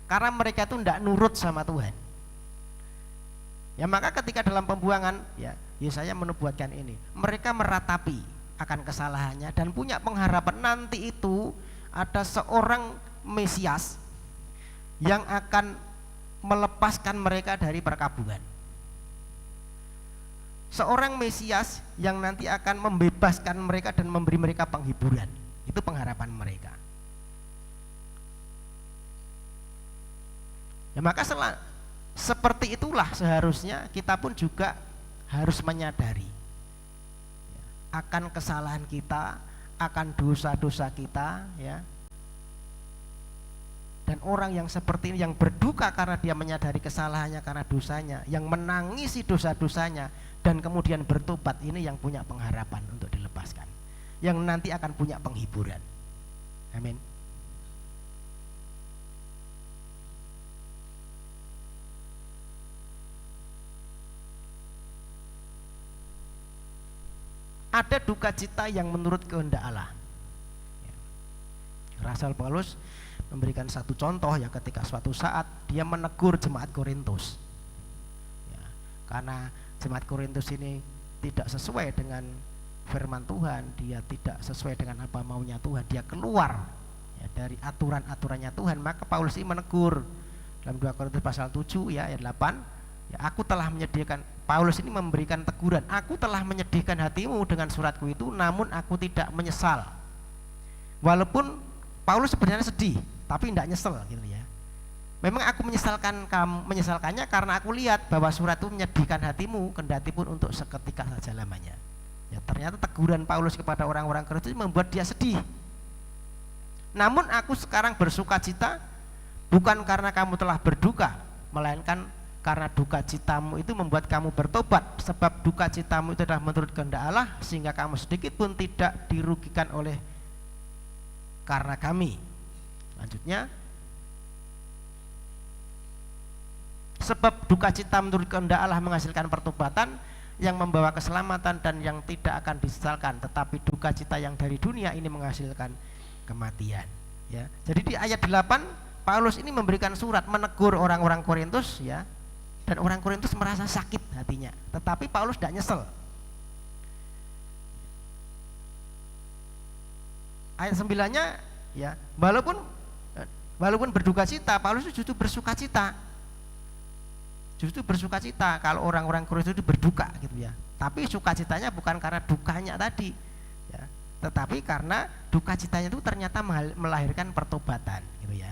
Speaker 4: karena mereka itu tidak nurut sama Tuhan. Ya, maka ketika dalam pembuangan, ya Yesaya menubuatkan ini, mereka meratapi akan kesalahannya dan punya pengharapan nanti itu ada seorang Mesias yang akan melepaskan mereka dari perkabungan. Seorang Mesias yang nanti akan membebaskan mereka dan memberi mereka penghiburan. Itu pengharapan mereka. Ya, maka seperti itulah seharusnya kita pun juga harus menyadari akan kesalahan kita, akan dosa-dosa kita, ya. Dan orang yang seperti ini, yang berduka karena dia menyadari kesalahannya karena dosanya, yang menangisi dosa-dosanya dan kemudian bertobat, ini yang punya pengharapan untuk dilepaskan, yang nanti akan punya penghiburan. Amin. Ada duka cita yang menurut kehendak Allah. Rasul Paulus memberikan satu contoh, ya, ketika suatu saat dia menegur jemaat Korintus, ya, karena jemaat Korintus ini tidak sesuai dengan firman Tuhan, dia tidak sesuai dengan apa maunya Tuhan, dia keluar, ya, dari aturan-aturannya Tuhan. Maka Paulus ini menegur dalam 2 Korintus pasal 7 ya ayat 8, ya, aku telah menyediakan, Paulus ini memberikan teguran, aku telah menyedihkan hatimu dengan suratku itu, namun aku tidak menyesal. Walaupun Paulus sebenarnya sedih, tapi tidak nyesel gitu ya. Memang aku menyesalkannya karena aku lihat bahwa surat itu menyedihkan hatimu, kendati pun untuk seketika saja lamanya. Ya, ternyata teguran Paulus kepada orang-orang Korintus membuat dia sedih. Namun aku sekarang bersuka cita, bukan karena kamu telah berduka, melainkan karena duka citamu itu membuat kamu bertobat. Sebab duka citamu itu adalah menurut kehendak Allah, sehingga kamu sedikit pun tidak dirugikan oleh karena kami. Lanjutnya, sebab duka cita menurut kehendak Allah menghasilkan pertobatan yang membawa keselamatan dan yang tidak akan disesalkan, tetapi duka cita yang dari dunia ini menghasilkan kematian. Ya, jadi di ayat 8 Paulus ini memberikan surat menegur orang-orang Korintus, ya, dan orang Korintus merasa sakit hatinya, tetapi Paulus tidak nyesel. Ayat 9-nya, ya, walaupun berduka cita, Paulus justru bersuka cita. Justru bersuka cita kalau orang-orang Korintus itu berduka gitu ya. Tapi sukacitanya bukan karena dukanya tadi, ya, tetapi karena duka citanya itu ternyata melahirkan pertobatan gitu ya.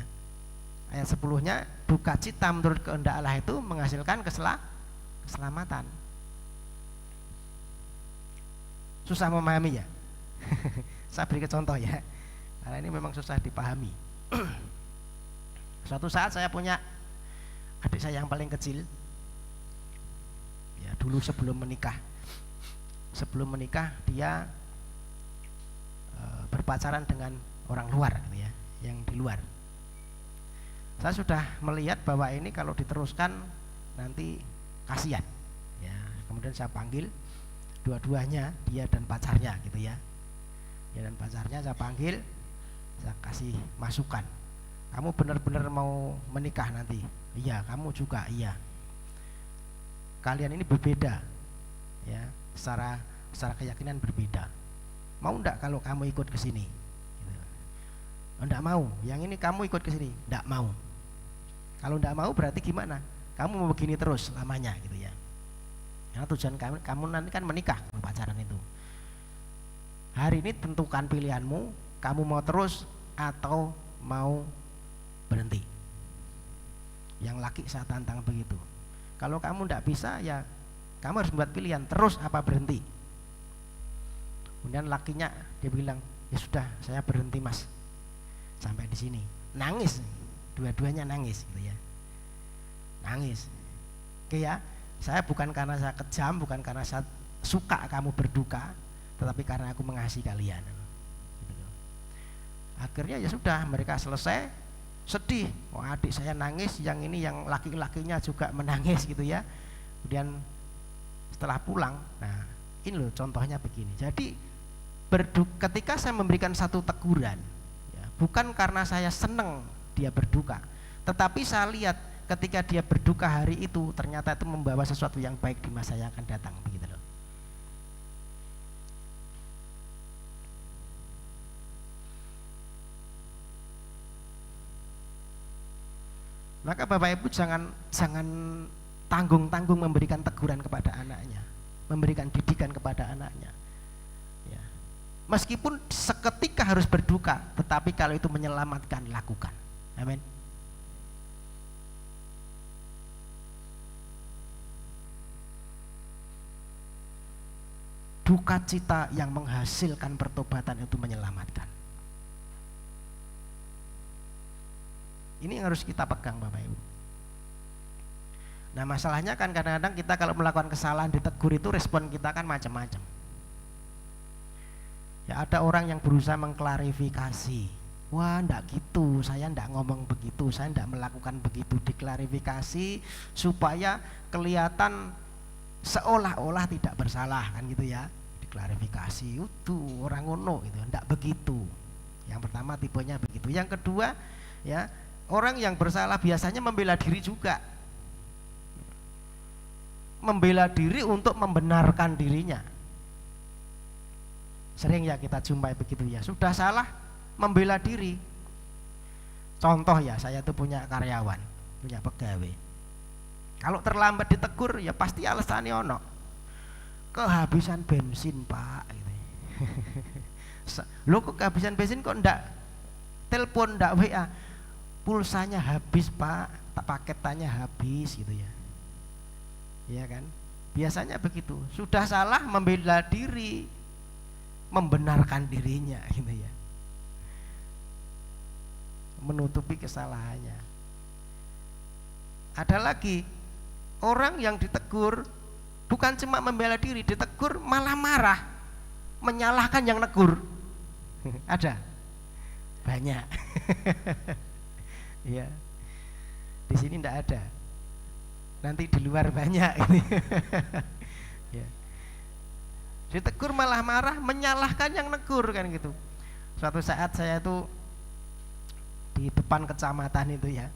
Speaker 4: Ayat 10-nya, duka cita menurut kehendak Allah itu menghasilkan keselamatan. Susah memahami ya. Saya beri contoh ya, karena ini memang susah dipahami. Suatu saat saya punya adik saya yang paling kecil, ya, dulu sebelum menikah dia berpacaran dengan orang luar gitu ya, yang di luar. Saya sudah melihat bahwa ini kalau diteruskan nanti kasihan. Ya, kemudian saya panggil dua-duanya, dia dan pacarnya gitu ya. Dia dan pacarnya saya panggil, saya kasih masukan. Kamu benar-benar mau menikah nanti? Iya, kamu juga iya. Kalian ini berbeda, ya, secara keyakinan berbeda. Mau enggak kalau kamu ikut ke sini? Gitu. Enggak mau. Yang ini kamu ikut ke sini? Enggak mau. Kalau enggak mau berarti gimana? Kamu mau begini terus lamanya gitu ya. Karena tujuan kamu nanti kan menikah, pacaran itu. Hari ini tentukan pilihanmu, kamu mau terus atau mau berhenti. Yang laki saya tantang begitu. Kalau kamu tidak bisa, ya kamu harus membuat pilihan, terus apa berhenti. Kemudian lakinya dia bilang, ya sudah, saya berhenti mas, sampai di sini. Nangis, dua-duanya nangis gitu ya, nangis. Oke ya, saya bukan karena saya kejam, bukan karena saya suka kamu berduka, tetapi karena aku mengasihi kalian. Gitu. Akhirnya ya sudah, mereka selesai. Sedih, oh adik saya nangis, yang ini yang laki-lakinya juga menangis gitu ya. Kemudian setelah pulang, nah ini loh contohnya begini. Jadi ketika saya memberikan satu teguran, ya, bukan karena saya senang dia berduka, tetapi saya lihat ketika dia berduka hari itu ternyata itu membawa sesuatu yang baik di masa yang akan datang, begitu loh. Maka Bapak Ibu jangan tanggung-tanggung memberikan teguran kepada anaknya, memberikan didikan kepada anaknya. Ya. Meskipun seketika harus berduka, tetapi kalau itu menyelamatkan, lakukan. Amin. Duka cita yang menghasilkan pertobatan itu menyelamatkan. Ini yang harus kita pegang Bapak Ibu. Nah masalahnya kan kadang-kadang kita kalau melakukan kesalahan ditegur itu respon kita kan macam-macam. Ya ada orang yang berusaha mengklarifikasi. Wah enggak gitu, saya enggak ngomong begitu, saya enggak melakukan begitu. Diklarifikasi supaya kelihatan seolah-olah tidak bersalah kan gitu ya. Diklarifikasi, itu orang ngono gitu, enggak begitu. Yang pertama tipenya begitu. Yang kedua ya, orang yang bersalah biasanya membela diri juga. Membela diri untuk membenarkan dirinya. Sering ya kita jumpai begitu ya. Sudah salah, membela diri. Contoh ya, saya tuh punya karyawan, punya pegawai. Kalau terlambat ditegur ya pasti alasannya ono. Kehabisan bensin pak. Lo kok kehabisan bensin kok ndak telepon, ndak WA? Pulsanya habis pak, paketannya habis gitu ya. Iya kan? Biasanya begitu. Sudah salah membela diri, membenarkan dirinya gitu ya. Menutupi kesalahannya. Ada lagi orang yang ditegur bukan cuma membela diri, ditegur malah marah, menyalahkan yang negur. Ada? Banyak. Ya, di sini tidak ada. Nanti di luar banyak. Ya. Ditegur malah marah, menyalahkan yang negur kan gitu. Suatu saat saya itu di depan kecamatan itu ya,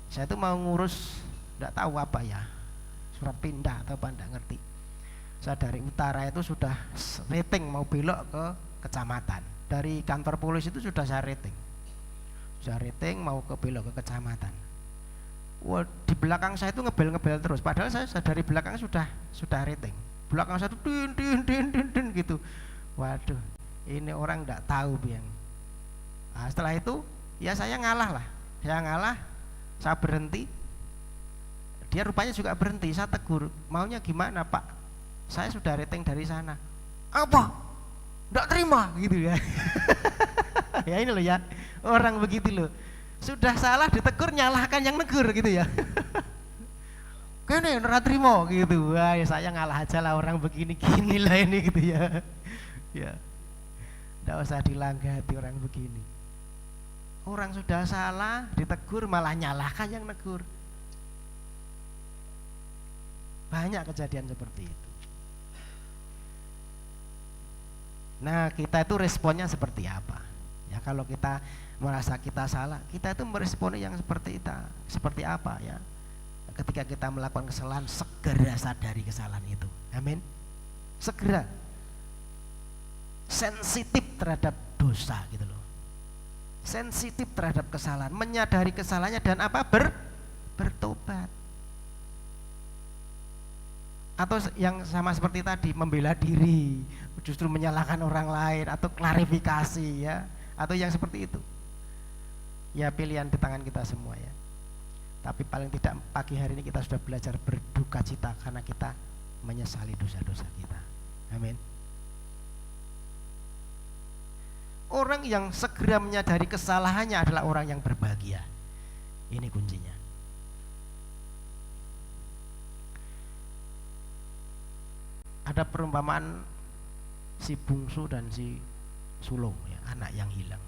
Speaker 4: saya itu mau ngurus, tidak tahu apa ya, surat pindah atau apa tidak ngerti. Saya dari utara itu sudah rating mau belok ke kecamatan. Dari kantor polisi itu sudah saya rating. Saya rating mau ke belok ke kecamatan. Wah, di belakang saya itu ngebel terus. Padahal saya dari belakang sudah rating. Belakang saya itu din gitu. Waduh, ini orang enggak tahu biang. Nah, setelah itu ya saya ngalah lah. Saya berhenti. Dia rupanya juga berhenti. Saya tegur, maunya gimana pak? Saya sudah rating dari sana. Apa? Enggak terima gitu ya. Ya ini loh ya, orang begitu loh. Sudah salah ditegur nyalahkan yang negur gitu ya. Kene ora trimo gitu. Wah, ya saya ngalah aja lah orang begini-gini lah ini gitu ya. Ya. Enggak usah dilanggati orang begini. Orang sudah salah, ditegur malah nyalahkan yang negur. Banyak kejadian seperti itu. Nah, kita itu responnya seperti apa? Ya, kalau kita merasa kita salah, kita itu meresponnya yang seperti itu, seperti apa ya? Ketika kita melakukan kesalahan, segera sadari kesalahan itu. Amin. Segera. Sensitif terhadap dosa gitu loh. Sensitif terhadap kesalahan, menyadari kesalahannya dan apa? Bertobat. Atau yang sama seperti tadi, membela diri, justru menyalahkan orang lain, atau klarifikasi ya, atau yang seperti itu. Ya, pilihan di tangan kita semua ya. Tapi paling tidak pagi hari ini kita sudah belajar berduka cita karena kita menyesali dosa-dosa kita. Amin. Orang yang segera menyadari kesalahannya adalah orang yang berbahagia. Ini kuncinya. Ada perumpamaan si bungsu dan si sulung ya, anak yang hilang.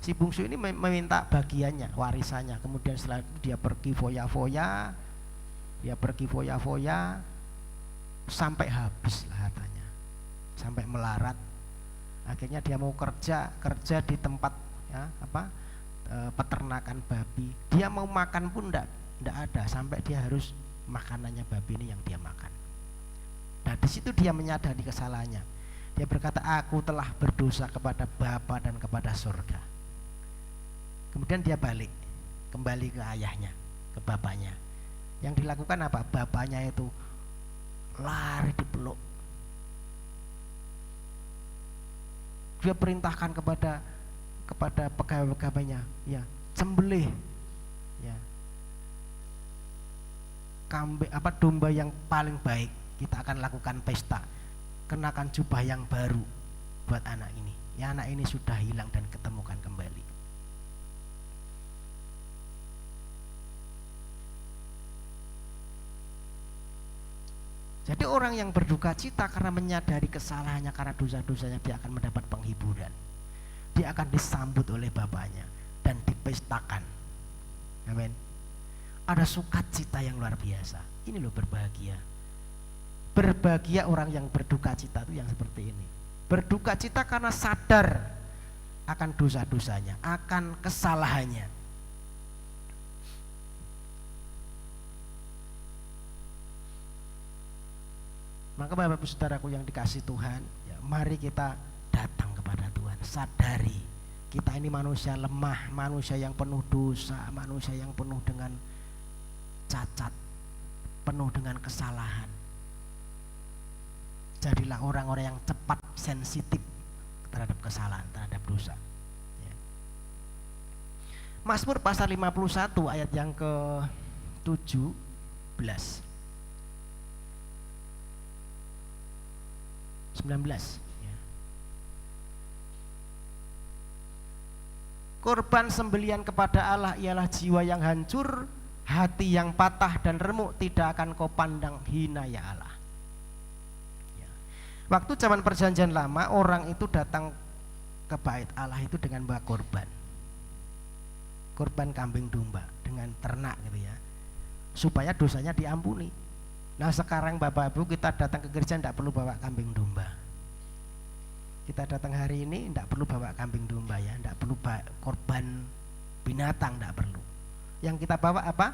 Speaker 4: Si bungsu ini meminta bagiannya, warisannya. Kemudian setelah itu dia pergi foya-foya, sampai habis lah hartanya, sampai melarat. Akhirnya dia mau kerja di tempat ya, peternakan babi. Dia mau makan pun enggak ada, sampai dia harus makanannya babi ini yang dia makan. Nah, di situ dia menyadari kesalahannya. Dia berkata, aku telah berdosa kepada Bapa dan kepada surga. Kemudian dia kembali ke ayahnya, ke bapaknya. Yang dilakukan apa? Bapaknya itu lari dipeluk. Dia perintahkan kepada pegawai-pegawainya, ya, sembelih ya, domba yang paling baik. Kita akan lakukan pesta, kenakan jubah yang baru buat anak ini. Ya, anak ini sudah hilang dan ketemukan kembali. Jadi orang yang berduka cita karena menyadari kesalahannya, karena dosa-dosanya, dia akan mendapat penghiburan. Dia akan disambut oleh bapaknya dan dipestakan. Amin. Ada sukacita yang luar biasa. Ini loh berbahagia. Berbahagia orang yang berduka cita itu yang seperti ini. Berduka cita karena sadar akan dosa-dosanya, akan kesalahannya. Maka Bapak Ibu Saudaraku yang dikasih Tuhan, ya, mari kita datang kepada Tuhan, sadari kita ini manusia lemah, manusia yang penuh dosa, manusia yang penuh dengan cacat, penuh dengan kesalahan. Jadilah orang-orang yang cepat sensitif terhadap kesalahan, terhadap dosa. Ya. Mazmur pasal 51 ayat yang ke-17. 19 ya. Korban sembelian kepada Allah ialah jiwa yang hancur, hati yang patah dan remuk tidak akan kau pandang hina ya Allah. Ya. Waktu zaman perjanjian lama, orang itu datang ke bait Allah itu dengan bawa korban kambing domba dengan ternak gitu ya, supaya dosanya diampuni. Nah, sekarang Bapak Ibu kita datang ke gereja tidak perlu bawa kambing domba. Kita datang hari ini tidak perlu bawa kambing domba ya, tidak perlu korban binatang, tidak perlu. Yang kita bawa apa?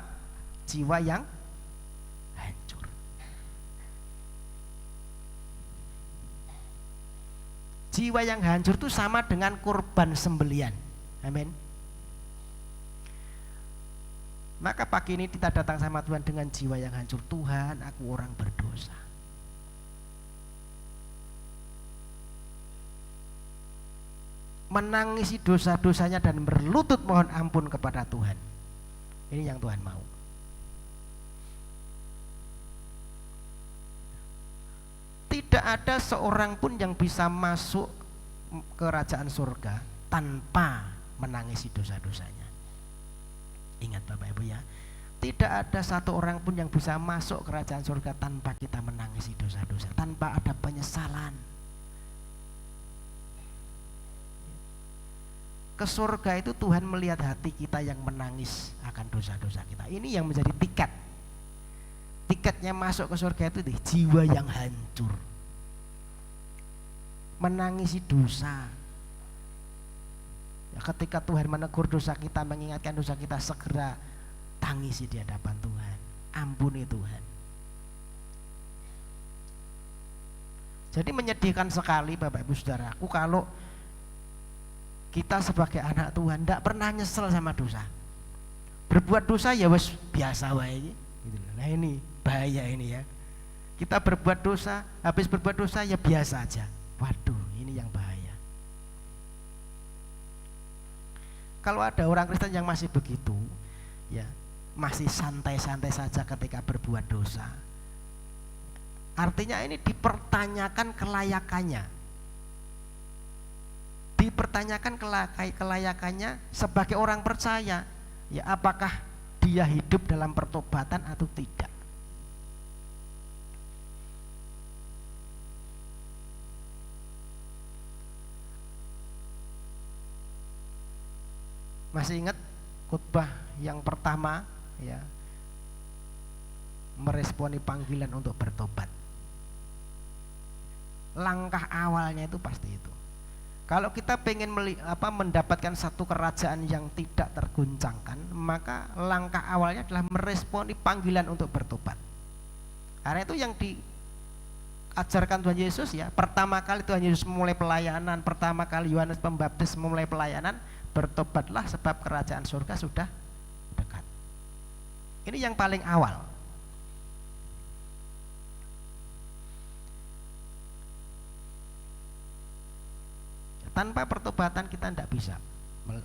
Speaker 4: Jiwa yang hancur. Jiwa yang hancur itu sama dengan korban sembelian. Amin. Maka pagi ini kita datang sama Tuhan dengan jiwa yang hancur. Tuhan, aku orang berdosa. Menangisi dosa-dosanya dan berlutut mohon ampun kepada Tuhan. Ini yang Tuhan mau. Tidak ada seorang pun yang bisa masuk ke kerajaan surga tanpa menangisi dosa-dosanya. Ingat Bapak Ibu ya, tidak ada satu orang pun yang bisa masuk kerajaan surga tanpa kita menangisi dosa-dosa, tanpa ada penyesalan. ke surga itu Tuhan melihat hati kita yang menangis akan dosa-dosa kita. Ini yang menjadi tiket. Tiketnya masuk ke surga itu jiwa yang hancur, menangisi dosa. Ya, ketika Tuhan menegur dosa kita, mengingatkan dosa kita, segera tangisi di hadapan Tuhan, ampuni Tuhan. Jadi menyedihkan sekali Bapak Ibu Saudaraku kalau kita sebagai anak Tuhan tidak pernah nyesel sama dosa. Berbuat dosa ya wes biasa wae. Nah ini bahaya ini ya. Kita berbuat dosa, habis berbuat dosa ya biasa aja. Waduh, ini yang bahaya. Kalau ada orang Kristen yang masih begitu, ya masih santai-santai saja ketika berbuat dosa, artinya ini dipertanyakan kelayakannya. Dipertanyakan kelayakannya sebagai orang percaya. Ya, apakah dia hidup dalam pertobatan atau tidak? Masih ingat khotbah yang pertama ya, meresponi panggilan untuk bertobat. Langkah awalnya itu pasti itu. Kalau kita pengen mendapatkan satu kerajaan yang tidak tergoncangkan, maka langkah awalnya adalah meresponi panggilan untuk bertobat. Karena itu yang diajarkan Tuhan Yesus ya. Pertama kali Tuhan Yesus memulai pelayanan, pertama kali Yohanes Pembaptis memulai pelayanan, bertobatlah sebab kerajaan surga sudah dekat. Ini yang paling awal. Tanpa pertobatan kita tidak bisa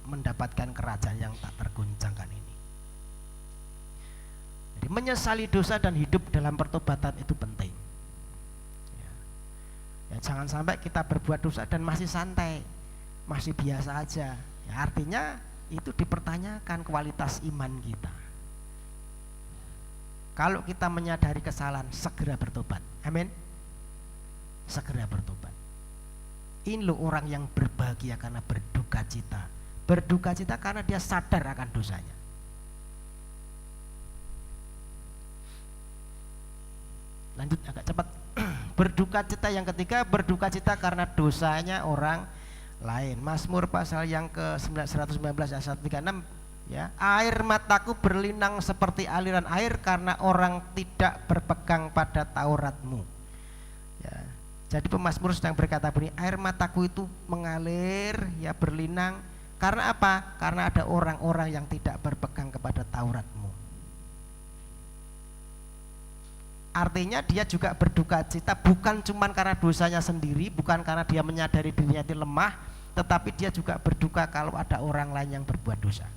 Speaker 4: mendapatkan kerajaan yang tak tergoncangkan ini. Jadi menyesali dosa dan hidup dalam pertobatan itu penting. Ya, jangan sampai kita berbuat dosa dan masih santai, masih biasa aja. Ya, artinya itu dipertanyakan kualitas iman kita. Kalau kita menyadari kesalahan, segera bertobat. Amin. Segera bertobat. Ini loh orang yang berbahagia karena berduka cita. Berduka cita karena dia sadar akan dosanya. Lanjut agak cepat. Berduka cita yang ketiga, berduka cita karena dosanya orang lain. Mazmur pasal yang ke 119 ayat 136 ya. Air mataku berlinang seperti aliran air karena orang tidak berpegang pada Tauratmu. Ya. Jadi pemazmur sedang berkata begini, air mataku itu mengalir ya, berlinang karena apa? Karena ada orang-orang yang tidak berpegang kepada Tauratmu. Artinya dia juga berduka cita bukan cuma karena dosanya sendiri, bukan karena dia menyadari dirinya itu lemah, tetapi dia juga berduka kalau ada orang lain yang berbuat dosa.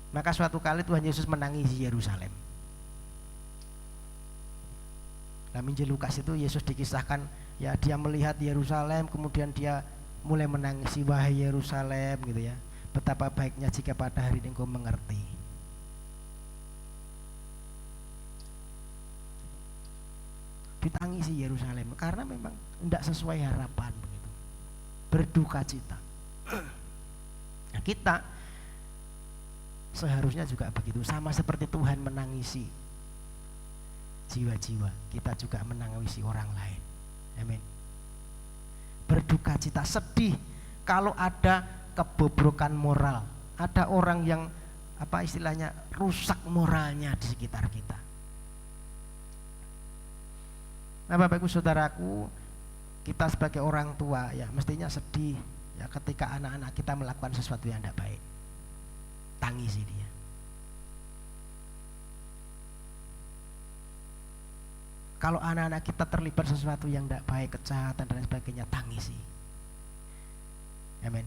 Speaker 4: Maka suatu kali Tuhan Yesus menangisi Yerusalem. Dalam Injil Lukas itu Yesus dikisahkan ya, dia melihat Yerusalem kemudian dia mulai menangisi, wahai Yerusalem gitu ya, betapa baiknya jika pada hari ini engkau mengerti. Ditangisi Yerusalem karena memang tidak sesuai harapan begitu. Berduka cita. Nah, kita seharusnya juga begitu, sama seperti Tuhan menangisi jiwa-jiwa, kita juga menangisi orang lain. Amin. Berduka cita, sedih kalau ada kebobrokan moral, ada orang yang apa istilahnya rusak moralnya di sekitar kita. Nah, Bapak Ibu Saudaraku, kita sebagai orang tua ya mestinya sedih ya ketika anak-anak kita melakukan sesuatu yang tidak baik. Tangisi dia. Kalau anak-anak kita terlibat sesuatu yang tidak baik, kejahatan dan sebagainya, tangisi. Amin.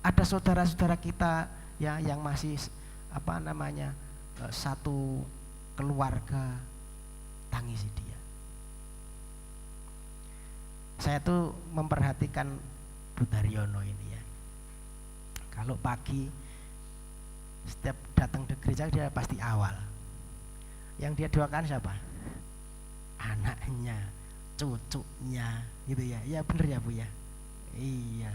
Speaker 4: Ada saudara-saudara kita ya yang masih apa namanya satu keluarga, tangisi dia. Saya tuh memperhatikan Bu Daryono ini ya. Kalau pagi setiap datang ke gereja dia pasti awal. Yang dia doakan siapa? Anaknya, cucunya, gitu ya. Ya bener ya Bu ya. Iya.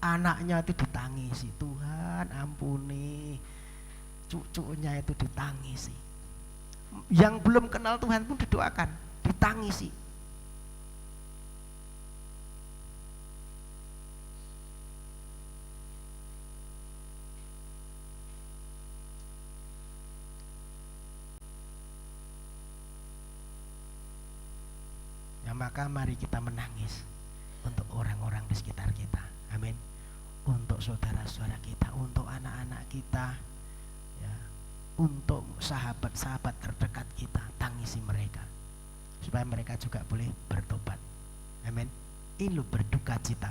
Speaker 4: Anaknya itu ditangisi, Tuhan ampuni. Cucunya itu ditangisi. Yang belum kenal Tuhan pun didoakan, ditangisi. Ya, maka mari kita menangis untuk orang-orang di sekitar kita. Amin. Untuk saudara-saudara kita, untuk anak-anak kita, ya, untuk sahabat-sahabat terdekat kita, tangisi mereka supaya mereka juga boleh bertobat. Amin. Ini berduka cita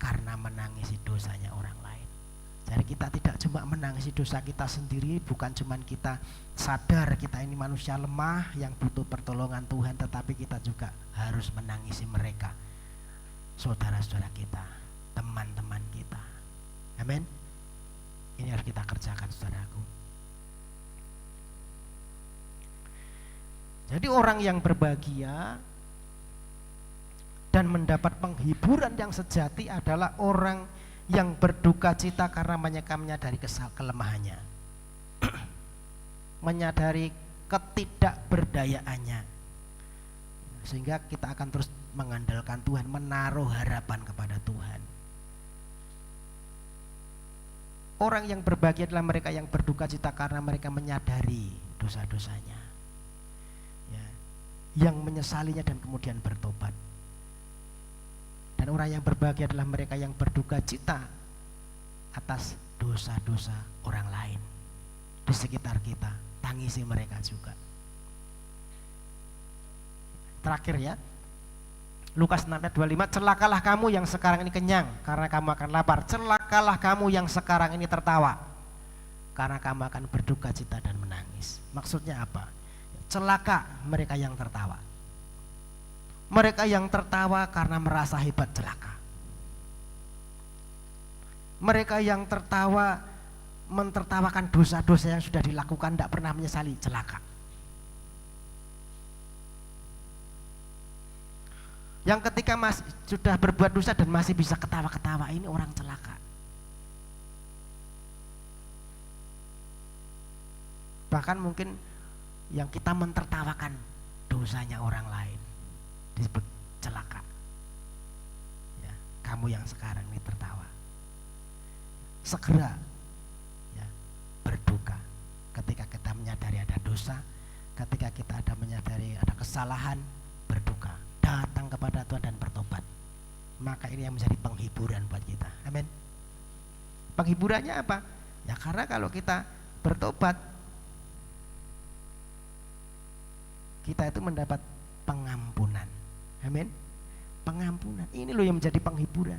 Speaker 4: karena menangisi dosanya orang lain. Jadi kita tidak cuma menangisi dosa kita sendiri, bukan cuma kita sadar kita ini manusia lemah yang butuh pertolongan Tuhan, tetapi kita juga harus menangisi mereka, saudara-saudara kita, teman-teman kita. Amin. Ini harus kita kerjakan, saudaraku. Jadi orang yang berbahagia dan mendapat penghiburan yang sejati adalah orang yang berduka cita karena menyadari kelemahannya, menyadari ketidakberdayaannya, sehingga kita akan terus mengandalkan Tuhan, menaruh harapan kepada Tuhan. Orang yang berbahagia adalah mereka yang berduka cita karena mereka menyadari dosa-dosanya, ya, yang menyesalinya dan kemudian bertobat. Dan orang yang berbahagia adalah mereka yang berduka cita atas dosa-dosa orang lain di sekitar kita, tangisi mereka juga. Terakhir ya, Lukas 6 ayat 25, celakalah kamu yang sekarang ini kenyang karena kamu akan lapar, celakalah kamu yang sekarang ini tertawa karena kamu akan berduka cita dan menangis. Maksudnya apa? Celaka mereka yang tertawa. Mereka yang tertawa karena merasa hebat, celaka. Mereka yang tertawa mentertawakan dosa-dosa yang sudah dilakukan, tidak pernah menyesali, celaka. Yang ketika sudah berbuat dosa dan masih bisa ketawa-ketawa, ini orang celaka. Bahkan mungkin yang kita mentertawakan dosanya orang lain disebut celaka. Ya, kamu yang sekarang ini tertawa, segera ya, berduka ketika kita menyadari ada dosa, ketika kita ada menyadari ada kesalahan, berduka, datang kepada Tuhan dan bertobat. Maka ini yang menjadi penghiburan buat kita. Amin. Penghiburannya apa? Ya karena kalau kita bertobat, kita itu mendapat pengampunan. Amin. Pengampunan. Ini loh yang menjadi penghiburan.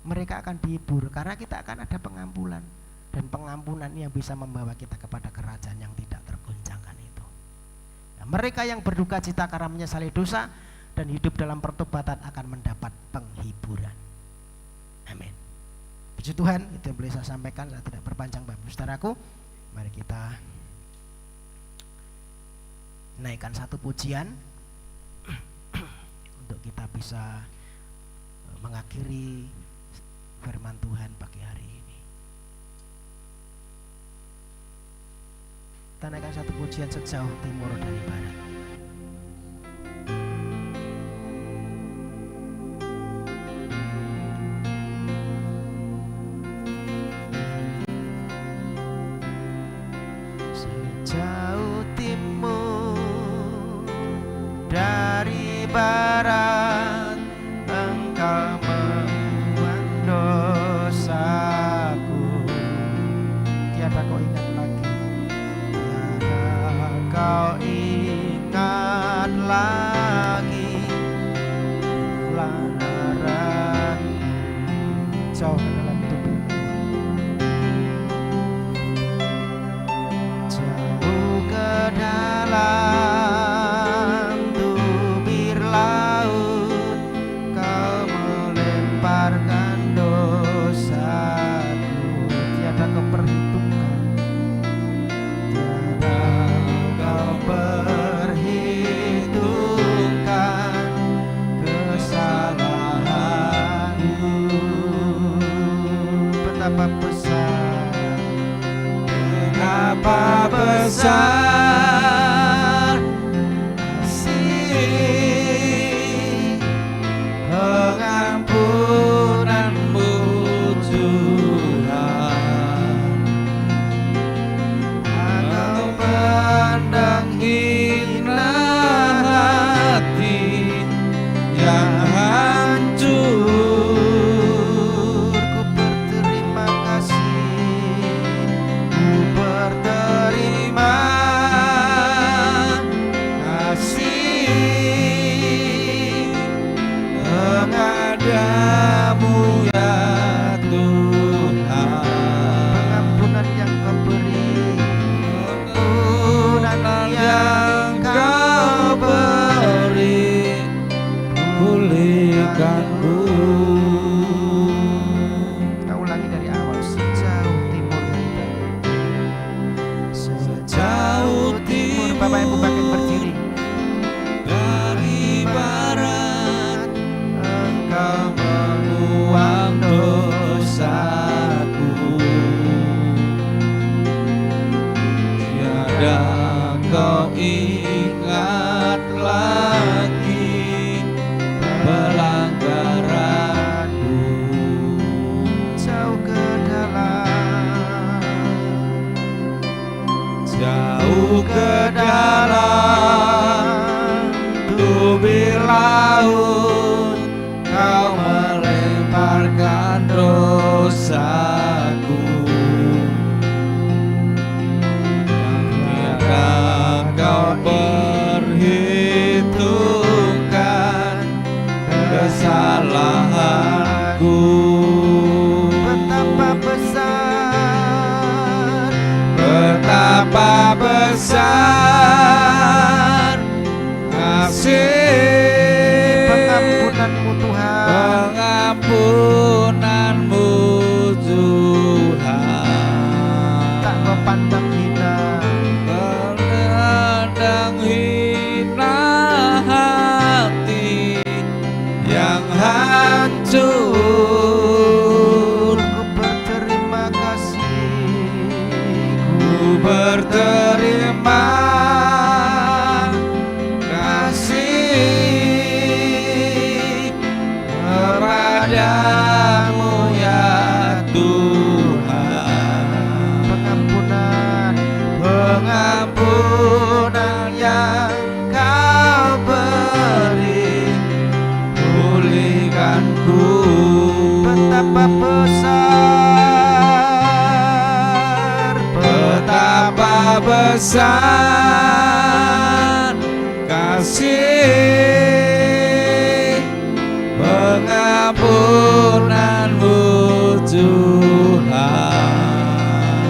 Speaker 4: Mereka akan dihibur karena kita akan ada pengampunan, dan pengampunan yang bisa membawa kita kepada kerajaan yang tidak tergoncangkan itu. Nah, mereka yang berduka cita karena menyesali dosa dan hidup dalam pertobatan akan mendapat penghiburan. Amin. Puji Tuhan, itu yang boleh saya sampaikan. Saya tidak berpanjang, Bapak Saudaraku. Mari kita naikkan satu pujian untuk kita bisa mengakhiri firman Tuhan pagi hari ini. Kita naikkan satu pujian sejauh timur dari barat. Sejauh timur dari barat, Engkau membuang dosaku. Tiada kau ingat lagi, tiada kau ingat lagi pelanggaran jauh ke dalam tubuhmu, jauh ke dalam tubir laut, kau melemparkan dosaku. Tiada kau perhitungkan, tiada
Speaker 5: pulihkanku.
Speaker 4: Kita ulangi dari awal. Sejauh timur dari barat.
Speaker 5: Sejauh
Speaker 4: Timur, Bapak Ibu bangkit berdiri.
Speaker 5: dari barat, Engkau membuang dosaku. Tiada kau ingat lagi pelanggaranku.
Speaker 4: Jauh ke dalam.
Speaker 5: Jauh ke dalam tubir laut, Kau melemparkan dosaku. Tiada Kau perhitungkan kesalahanku.
Speaker 4: Betapa besar,
Speaker 5: Betapa besar kasih
Speaker 4: pengampunanmu Tuhan.
Speaker 5: pengampunanmu Tuhan.
Speaker 4: Tak kau pandang hina.
Speaker 5: Menandang hina hati yang hancur,
Speaker 4: Ku berterima kasih.
Speaker 5: ku berterima kasih kepadamu ya Tuhan.
Speaker 4: Pengampunan,
Speaker 5: Pengampunan yang Kau beri, pulihkanku.
Speaker 4: betapa besar,
Speaker 5: Betapa besar kasih pengampunanmu Tuhan.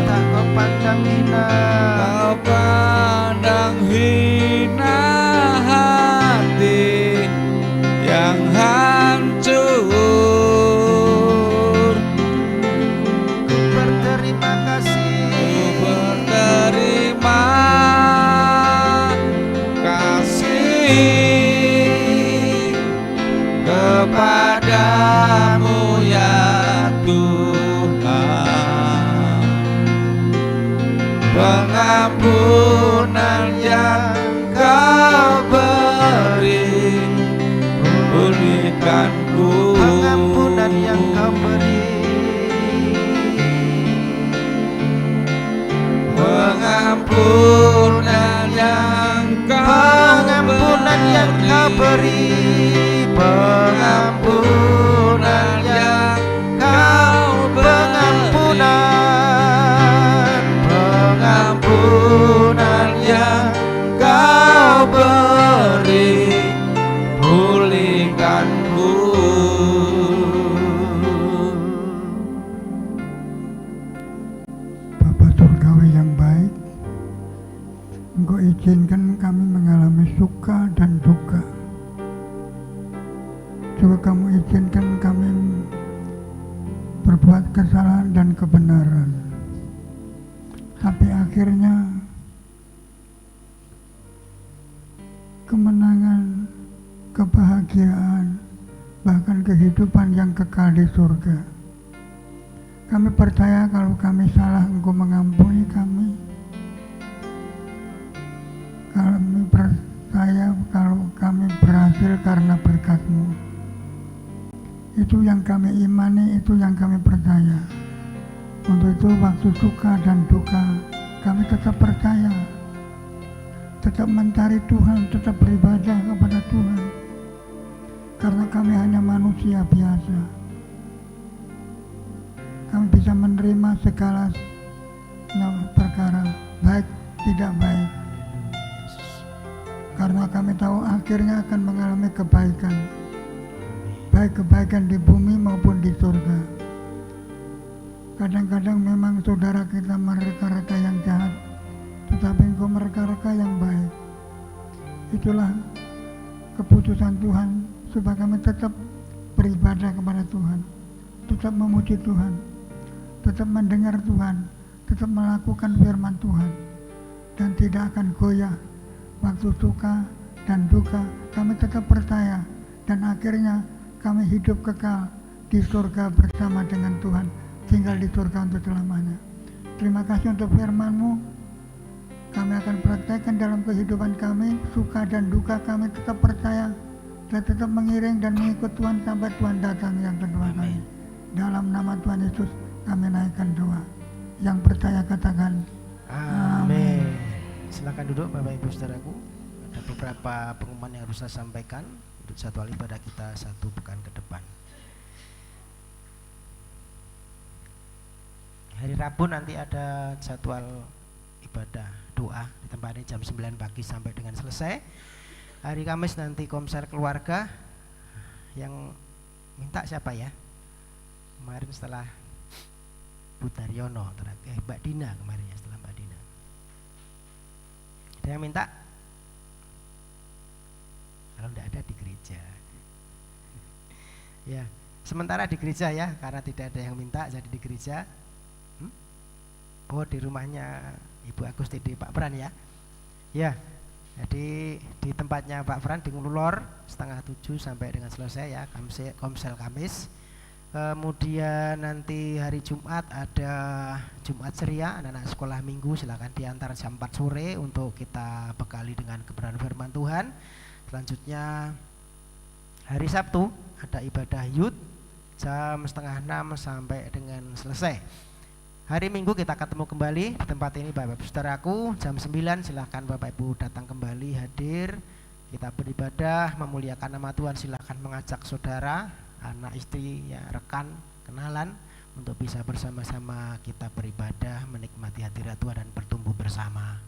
Speaker 4: tak kau pandang hina.
Speaker 5: Kau pandang hina hati yang hancur,
Speaker 4: Ku berterima kasih.
Speaker 5: ku berterima kasih kepadamu ya Tuhan. Pengampunan yang Kau beri, pulihkanku.
Speaker 4: Pengampunan yang kau beri.
Speaker 5: Pengampunan yang
Speaker 4: Pengampunan yang kau beri.
Speaker 5: Pengampunan yang Kau
Speaker 4: Pengampunan,
Speaker 5: pengampunan yang Kau beri, pulihkanku.
Speaker 6: Bapa Surgawi yang baik, Engkau izinkan kami mengalami suka dan duka. Juga Kamu izinkan kami berbuat kesalahan dan kebenaran. Tapi akhirnya kemenangan, kebahagiaan, bahkan kehidupan yang kekal di surga. Kami percaya kalau kami salah, Engkau mengampuni kami. Kami percaya kalau kami berhasil karena berkat-Mu. Itu yang kami imani, itu yang kami percaya. Untuk itu waktu suka dan duka, kami tetap percaya, tetap mencari Tuhan, tetap beribadah kepada Tuhan. Karena kami hanya manusia biasa. Kami bisa menerima segala perkara, baik tidak baik. Karena kami tahu akhirnya akan mengalami kebaikan, baik kebaikan di bumi maupun di surga. Kadang-kadang memang saudara kita mereka-reka yang jahat, tetapi Engkau mereka-reka yang baik. Itulah keputusan Tuhan, supaya kami tetap beribadah kepada Tuhan, tetap memuji Tuhan, tetap mendengar Tuhan, tetap melakukan firman Tuhan, dan tidak akan goyah waktu suka dan duka. Kami tetap percaya dan akhirnya kami hidup kekal di surga bersama dengan Tuhan, tinggal di surga untuk selamanya. Terima kasih untuk firman-Mu. Kami akan praktekkan dalam kehidupan kami, suka dan duka kami tetap percaya dan tetap mengiring dan mengikut Tuhan sampai Tuhan datang yang kedua kali. Dalam nama Tuhan Yesus kami naikkan doa. Yang percaya katakan
Speaker 4: Amin. Silakan duduk Bapak Ibu Saudaraku. Ada beberapa pengumuman yang harus saya sampaikan untuk jadwal ibadah kita 1 pekan ke depan. Hari Rabu nanti ada jadwal ibadah doa di tempat ini jam 9 pagi sampai dengan selesai. Hari Kamis nanti konser keluarga. Yang minta siapa ya? Kemarin setelah Bu Daryono, Mbak Dina kemarin ya, setelah Mbak Dina. Ada yang minta? Kalau tidak ada di gereja. Ya, sementara di gereja ya, karena tidak ada yang minta jadi di gereja. Oh, di rumahnya Ibu Agusti di Pak Pran ya. Ya, jadi di tempatnya Pak Pran di Ngululor 6:30 sampai dengan selesai ya, komsel Kamis. Kemudian nanti hari Jumat ada Jumat ceria, anak-anak sekolah minggu silakan diantar jam 4 sore untuk kita bekali dengan kebenaran firman Tuhan. Selanjutnya hari Sabtu ada ibadah youth jam 5:30 sampai dengan selesai. Hari Minggu kita ketemu kembali di tempat ini Bapak Ibu Saudaraku jam 9, silahkan Bapak Ibu datang kembali hadir. Kita beribadah memuliakan nama Tuhan, silahkan mengajak saudara, anak istri, ya, rekan, kenalan untuk bisa bersama-sama kita beribadah, menikmati hadirat Tuhan dan bertumbuh bersama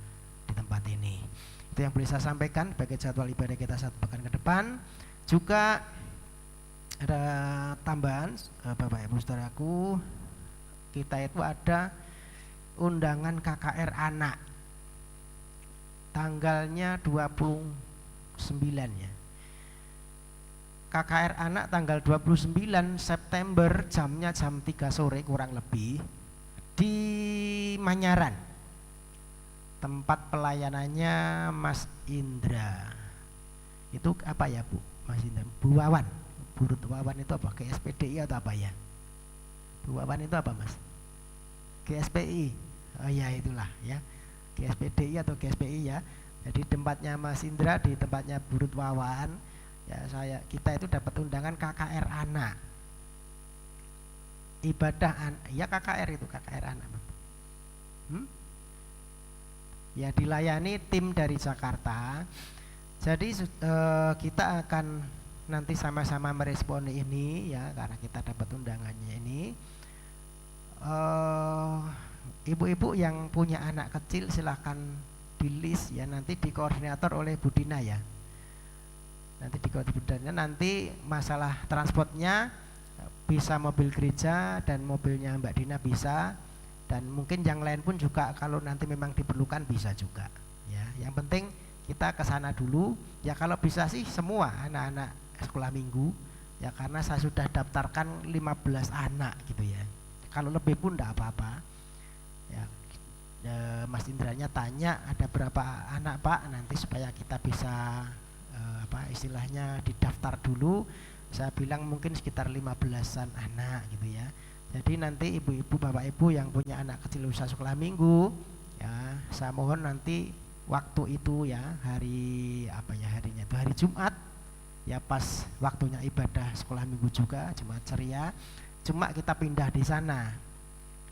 Speaker 4: di tempat ini. Itu yang boleh saya sampaikan sebagai jadwal ibadah kita 1 pekan ke depan. Juga ada tambahan Bapak Ibu Saudaraku, kita itu ada undangan KKR anak tanggalnya 29 ya. KKR anak tanggal 29 September, jamnya jam 3 sore kurang lebih di Manyaran. Tempat pelayanannya Mas Indra. Itu apa ya Bu? Mas Indra, Bu Wawan. Burut Wawan itu apa? GSPDI atau apa ya? Bu Wawan itu apa Mas? GSPI. Oh ya itulah ya. GSPDI atau GSPI ya. Jadi tempatnya Mas Indra di tempatnya Burut Wawan. Ya kita itu dapat undangan KKR anak. Ibadah ya KKR itu KKR anak. Ya dilayani tim dari Jakarta. Jadi kita akan nanti sama-sama meresponi ini ya, karena kita dapat undangannya ini. Ibu-ibu yang punya anak kecil silahkan di list ya, nanti dikoordinator oleh Bu Dina ya. Nanti dikoordinatornya, nanti masalah transportnya bisa mobil gereja dan mobilnya Mbak Dina bisa, dan mungkin yang lain pun juga kalau nanti memang diperlukan bisa juga ya. Yang penting kita ke sana dulu ya, kalau bisa sih semua anak-anak sekolah minggu ya, karena saya sudah daftarkan 15 anak gitu ya. Kalau lebih pun enggak apa-apa ya. Mas Indranya tanya ada berapa anak Pak, nanti supaya kita bisa istilahnya didaftar dulu. Saya bilang mungkin sekitar 15-an anak gitu ya. Jadi nanti ibu-ibu, bapak ibu yang punya anak kecil usia sekolah minggu ya, saya mohon nanti waktu itu ya, harinya itu hari Jumat ya, pas waktunya ibadah sekolah minggu juga, Jumat ceria. Cuma kita pindah di sana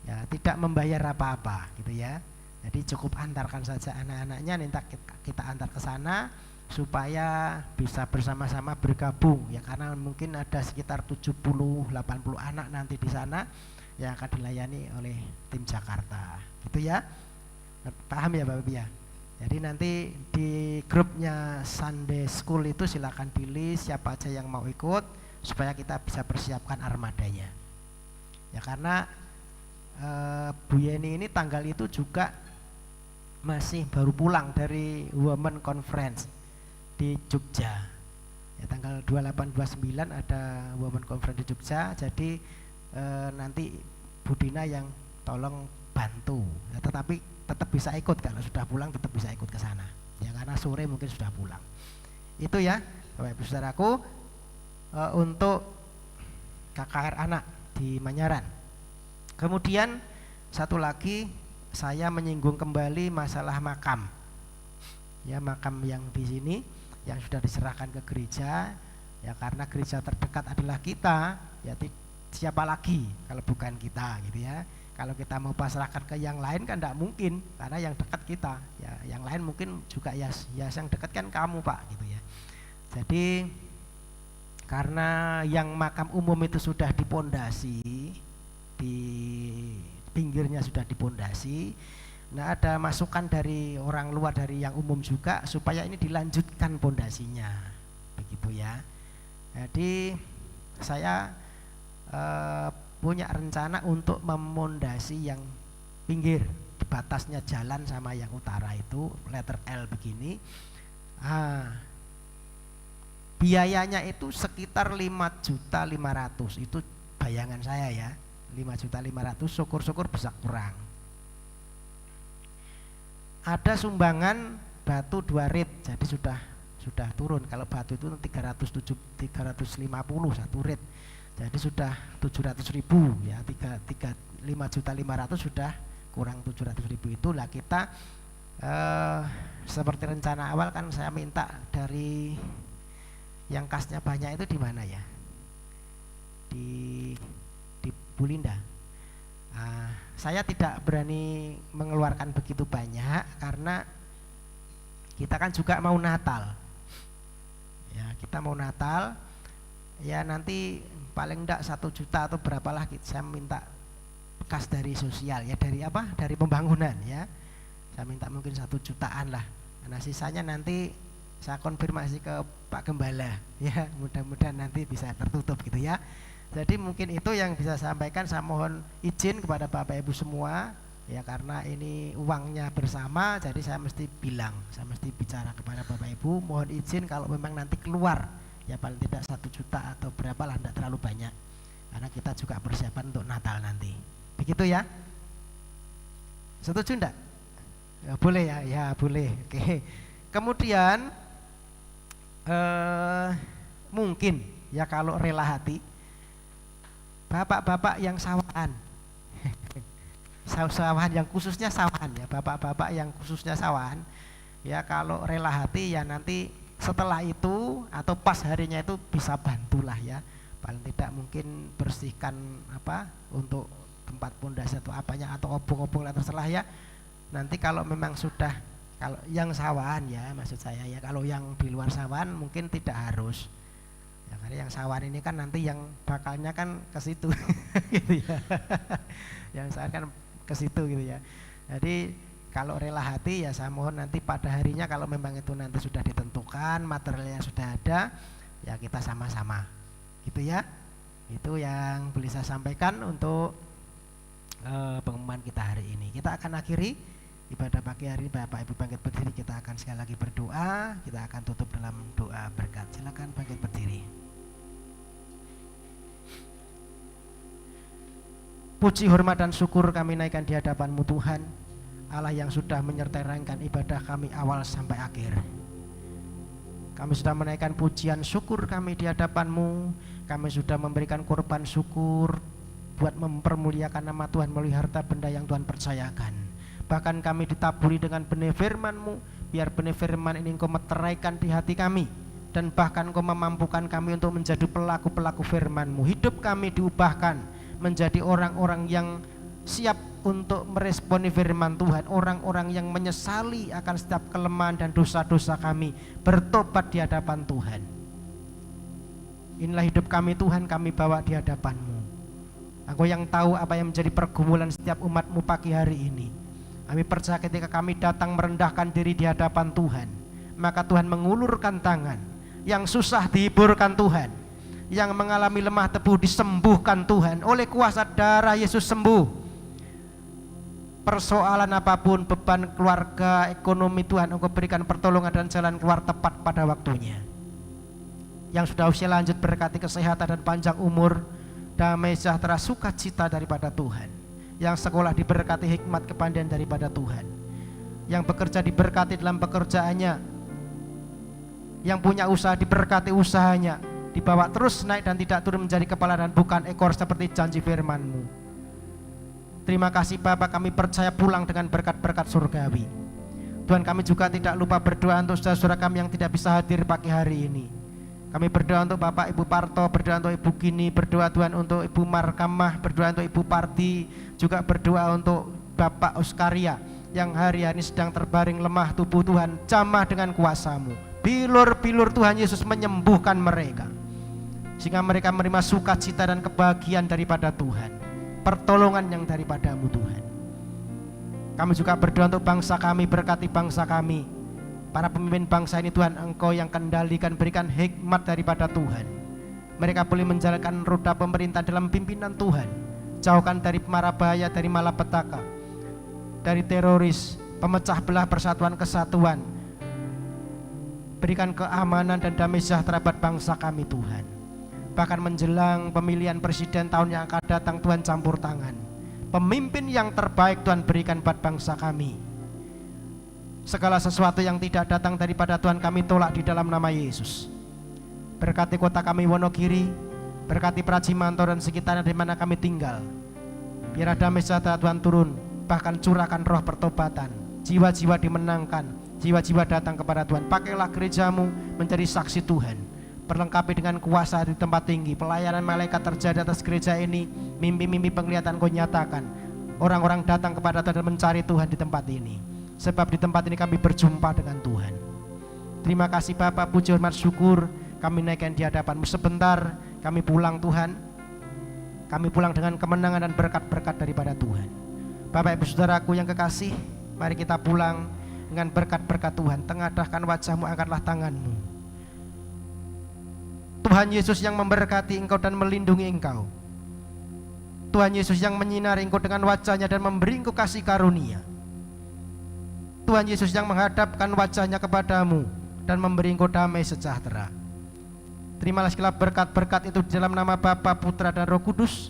Speaker 4: ya, tidak membayar apa-apa gitu ya. Jadi cukup antarkan saja anak-anaknya, minta kita antar ke sana supaya bisa bersama-sama bergabung ya, karena mungkin ada sekitar 70-80 anak nanti di sana yang akan dilayani oleh tim Jakarta gitu ya. Paham ya Bapak ya? Jadi nanti di grupnya Sunday School itu silakan pilih siapa aja yang mau ikut supaya kita bisa persiapkan armadanya ya, karena Bu Yeni ini tanggal itu juga masih baru pulang dari Women Conference di Jogja Ya, tanggal 28-29 ada Women Conference di Jogja. Jadi nanti Bu Dina yang tolong bantu. Ya, tetapi tetap bisa ikut, kalau sudah pulang tetap bisa ikut ke sana. Ya, karena sore mungkin sudah pulang. Itu ya, Bapak Ibu Saudaraku, untuk KKR anak di Manyaran. Kemudian satu lagi, saya menyinggung kembali masalah makam. Ya, makam yang di sini yang sudah diserahkan ke gereja, ya karena gereja terdekat adalah kita, ya siapa lagi kalau bukan kita, gitu ya. Kalau kita mau pasrahkan ke yang lain kan tidak mungkin, karena yang dekat kita, ya yang lain mungkin juga ya yang dekat kan kamu Pak, gitu ya. Jadi karena yang makam umum itu sudah dipondasi, di pinggirnya sudah dipondasi, nah ada masukan dari orang luar, dari yang umum juga, supaya ini dilanjutkan pondasinya, begitu ya. Jadi saya punya rencana untuk memondasi yang pinggir, batasnya jalan sama yang utara itu letter L begini. Biayanya itu sekitar 5.500.000, itu bayangan saya ya, 5.500.000, syukur-syukur bisa kurang. Ada sumbangan batu 2 rit, jadi sudah turun. Kalau batu itu 350 satu rit, jadi sudah 700.000 ya, 5.500.000 sudah kurang 700.000. Itulah kita seperti rencana awal kan saya minta dari yang kasnya banyak itu di mana ya, di Bulinda. Saya tidak berani mengeluarkan begitu banyak karena kita kan juga mau Natal ya, kita mau Natal ya, nanti paling enggak 1 juta atau berapalah saya minta kas dari sosial ya, dari pembangunan ya, saya minta mungkin 1 jutaan lah. Nah sisanya nanti saya konfirmasi ke Pak Gembala ya, mudah-mudahan nanti bisa tertutup gitu ya. Jadi mungkin itu yang bisa saya sampaikan. Saya mohon izin kepada Bapak Ibu semua ya, karena ini uangnya bersama, jadi saya mesti bicara kepada Bapak Ibu, mohon izin kalau memang nanti keluar ya paling tidak 1 juta atau berapa lah, tidak terlalu banyak, karena kita juga persiapan untuk Natal nanti, begitu ya. Setuju enggak? Ya, boleh ya, ya boleh. Oke. Kemudian mungkin ya kalau rela hati, bapak-bapak yang sawahan sawahan yang khususnya sawahan ya, bapak-bapak yang khususnya sawahan ya, kalau rela hati ya nanti setelah itu atau pas harinya itu bisa bantulah ya, paling tidak mungkin bersihkan untuk tempat pondasi atau apanya, atau obong-obong lah terserah ya. Nanti kalau memang sudah, kalau yang sawahan ya maksud saya ya, kalau yang di luar sawahan mungkin tidak harus ya, karena yang sawahan ini kan nanti yang bakalnya kan ke situ gitu ya. Yang sawahan kan ke situ gitu ya. Jadi kalau rela hati ya saya mohon nanti pada harinya kalau memang itu nanti sudah ditentukan, materialnya sudah ada ya, kita sama-sama gitu ya. Itu yang boleh saya sampaikan untuk pengumuman kita hari ini. Kita akan akhiri ibadah pagi hari. Bapak Ibu bangkit berdiri, kita akan sekali lagi berdoa. Kita akan tutup dalam doa berkat. Silakan bangkit berdiri. Puji, hormat dan syukur kami naikkan di hadapan-Mu Tuhan, Allah yang sudah menyertai rangkaian ibadah kami awal sampai akhir. Kami sudah menaikkan pujian syukur kami di hadapan-Mu. Kami sudah memberikan korban syukur buat mempermuliakan nama Tuhan melalui harta benda yang Tuhan percayakan. Bahkan kami ditaburi dengan benih firman-Mu, biar benih firman ini Engkau meteraikan di hati kami, dan bahkan Engkau memampukan kami untuk menjadi pelaku-pelaku firman-Mu. Hidup kami diubahkan menjadi orang-orang yang siap untuk meresponi firman Tuhan, orang-orang yang menyesali akan setiap kelemahan dan dosa-dosa kami, bertobat di hadapan Tuhan. Inilah hidup kami Tuhan, kami bawa di hadapan-Mu. Engkau yang tahu apa yang menjadi pergumulan setiap umat-Mu pagi hari ini. Kami percaya ketika kami datang merendahkan diri di hadapan Tuhan, maka Tuhan mengulurkan tangan. Yang susah dihiburkan Tuhan, yang mengalami lemah tebu disembuhkan Tuhan. Oleh kuasa darah Yesus sembuh. Persoalan apapun, beban keluarga, ekonomi, Tuhan Engkau berikan pertolongan dan jalan keluar tepat pada waktunya. Yang sudah usia lanjut berkati kesehatan dan panjang umur, damai sejahtera sukacita daripada Tuhan. Yang sekolah diberkati hikmat kepandaian daripada Tuhan. Yang bekerja diberkati dalam pekerjaannya. Yang punya usaha diberkati usahanya, dibawa terus naik dan tidak turun menjadi kepala dan bukan ekor seperti janji firman-Mu. Terima kasih Bapa, kami percaya pulang dengan berkat-berkat surgawi. Tuhan, kami juga tidak lupa berdoa untuk saudara-saudara kami yang tidak bisa hadir pagi hari ini. Kami berdoa untuk Bapak Ibu Parto, berdoa untuk Ibu Gini, berdoa Tuhan untuk Ibu Markamah, berdoa untuk Ibu Parti, juga berdoa untuk Bapak Oskaria yang hari-hari sedang terbaring lemah tubuh. Tuhan, jamah dengan kuasa-Mu. Bilur-bilur Tuhan Yesus menyembuhkan mereka, sehingga mereka menerima sukacita dan kebahagiaan daripada Tuhan, pertolongan yang daripada-Mu Tuhan. Kami juga berdoa untuk bangsa kami, berkati bangsa kami. Para pemimpin bangsa ini Tuhan, Engkau yang kendalikan, berikan hikmat daripada Tuhan. Mereka boleh menjalankan roda pemerintah dalam pimpinan Tuhan. Jauhkan dari mara bahaya, dari malapetaka, dari teroris, pemecah belah persatuan kesatuan. Berikan keamanan dan damai sejahtera buat bangsa kami Tuhan. Bahkan menjelang pemilihan presiden tahun yang akan datang, Tuhan campur tangan. Pemimpin yang terbaik Tuhan berikan buat bangsa kami. Segala sesuatu yang tidak datang daripada Tuhan kami tolak di dalam nama Yesus. Berkati kota kami Wonogiri, berkati Prajimanto dan sekitarnya di mana kami tinggal. Biar damai sejahtera Tuhan turun, bahkan curahkan roh pertobatan, jiwa-jiwa dimenangkan, jiwa-jiwa datang kepada Tuhan. Pakailah gereja-Mu menjadi saksi Tuhan, perlengkapi dengan kuasa di tempat tinggi. Pelayanan malaikat terjadi atas gereja ini, mimpi-mimpi penglihatan Kau nyatakan. Orang-orang datang kepada Tuhan dan mencari Tuhan di tempat ini. Sebab di tempat ini kami berjumpa dengan Tuhan. Terima kasih Bapa, puji hormat syukur kami naikkan di hadapan-Mu. Sebentar kami pulang Tuhan. Kami pulang dengan kemenangan dan berkat-berkat daripada Tuhan. Bapak Ibu Saudaraku yang kekasih, mari kita pulang dengan berkat-berkat Tuhan. Tengadahkan wajah-Mu, angkatlah tangan-Mu. Tuhan Yesus yang memberkati engkau dan melindungi engkau. Tuhan Yesus yang menyinari engkau dengan wajah-Nya dan memberi engkau kasih karunia. Tuhan Yesus yang menghadapkan wajah-Nya kepadamu dan memberi engkau damai sejahtera. Terimalah segala berkat-berkat itu di dalam nama Bapa, Putra dan Roh Kudus,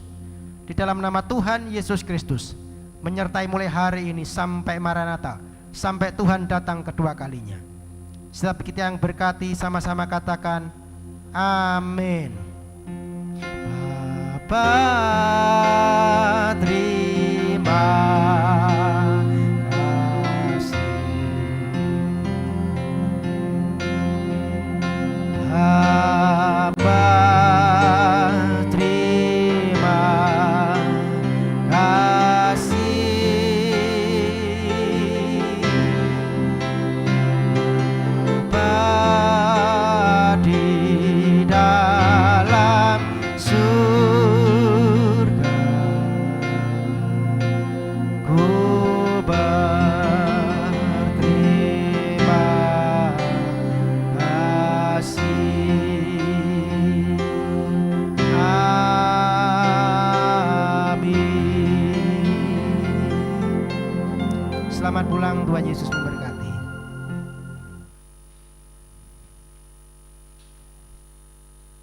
Speaker 4: di dalam nama Tuhan Yesus Kristus, menyertai mulai hari ini sampai Maranatha, sampai Tuhan datang kedua kalinya. Setiap kita yang berkati sama-sama katakan amin. Bapa, terima Bapa, terima kasih. Bapa di dalam surga, ku berterima kasih. Amin. Selamat pulang, Tuhan Yesus memberkati.